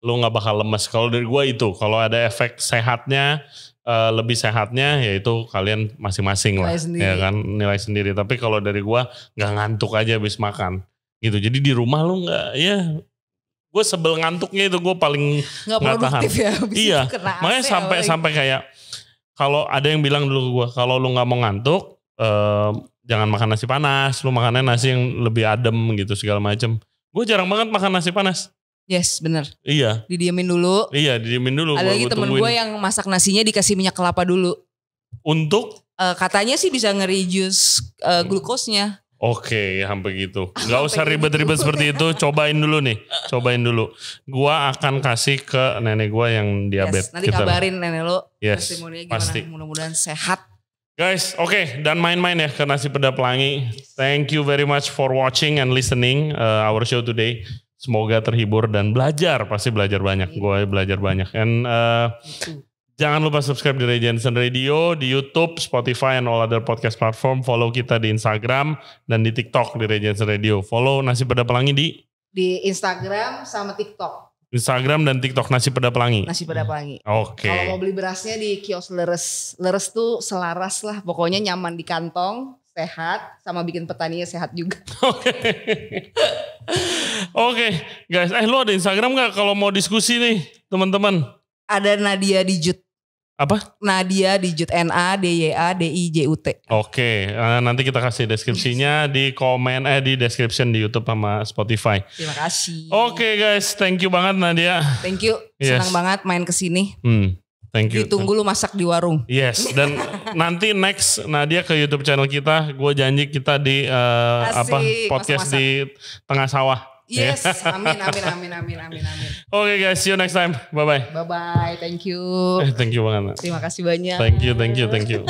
lu nggak bakal lemes. Kalau dari gua itu, kalau ada efek sehatnya, lebih sehatnya yaitu kalian masing-masing lah, ya kan nilai sendiri. Tapi kalau dari gua nggak ngantuk aja habis makan. gitu. Jadi di rumah lu nggak, ya gue sebel ngantuknya itu, gue paling nggak produktif tahan. ya. Iya, makanya sampai kayak kalau ada yang bilang dulu ke gue, kalau lu nggak mau ngantuk, jangan makan nasi panas, lu makannya nasi yang lebih adem gitu segala macem. Gue jarang banget makan nasi panas. Yes, bener. Iya. Didiemin dulu. Iya, didiemin dulu. Ada lagi temen gue yang masak nasinya dikasih minyak kelapa dulu. Untuk? Katanya sih bisa nge-reduce glukosnya. Oke, sampai gitu. Gak usah ribet-ribet seperti itu. Cobain dulu nih. Cobain dulu. Gua akan kasih ke nenek gua yang diabetes. Nanti kabarin nenek lo. Yes, testimoninya gimana. pasti. Mudah-mudahan sehat. Guys, oke. Dan main-main ya ke Nasi Peda Pelangi. Thank you very much for watching and listening our show today. Semoga terhibur dan belajar. Pasti belajar banyak. Gue belajar banyak. And jangan lupa subscribe di Ray Jensen Radio, di YouTube, Spotify, and all other podcast platform. Follow kita di Instagram dan di TikTok di Ray Jensen Radio. Follow Nasi Peda Pelangi di Instagram sama TikTok. Instagram dan TikTok Nasi Peda Pelangi. Nasi Peda Pelangi. Oke. Kalau mau beli berasnya di kios Leres. Leres tuh selaras lah. Pokoknya nyaman di kantong, sehat, sama bikin petaninya sehat juga. Oke, guys. Lu ada Instagram gak kalau mau diskusi nih, teman-teman? Ada Nadia Dijut. Apa? Nadia Dijut, NADYADIJUT. Oke, nanti kita kasih deskripsinya di komen di description di YouTube sama Spotify. Terima kasih. Oke guys, thank you banget Nadia. Thank you, senang banget main kesini. Thank you. Ditunggu lu masak di warung. Yes, dan nanti next Nadia ke YouTube channel kita, gue janji kita di podcast masak-masak. di tengah sawah. Yes, amin. Oke guys, see you next time. Bye-bye. Bye-bye, thank you. Thank you banget. Terima kasih banyak. Thank you.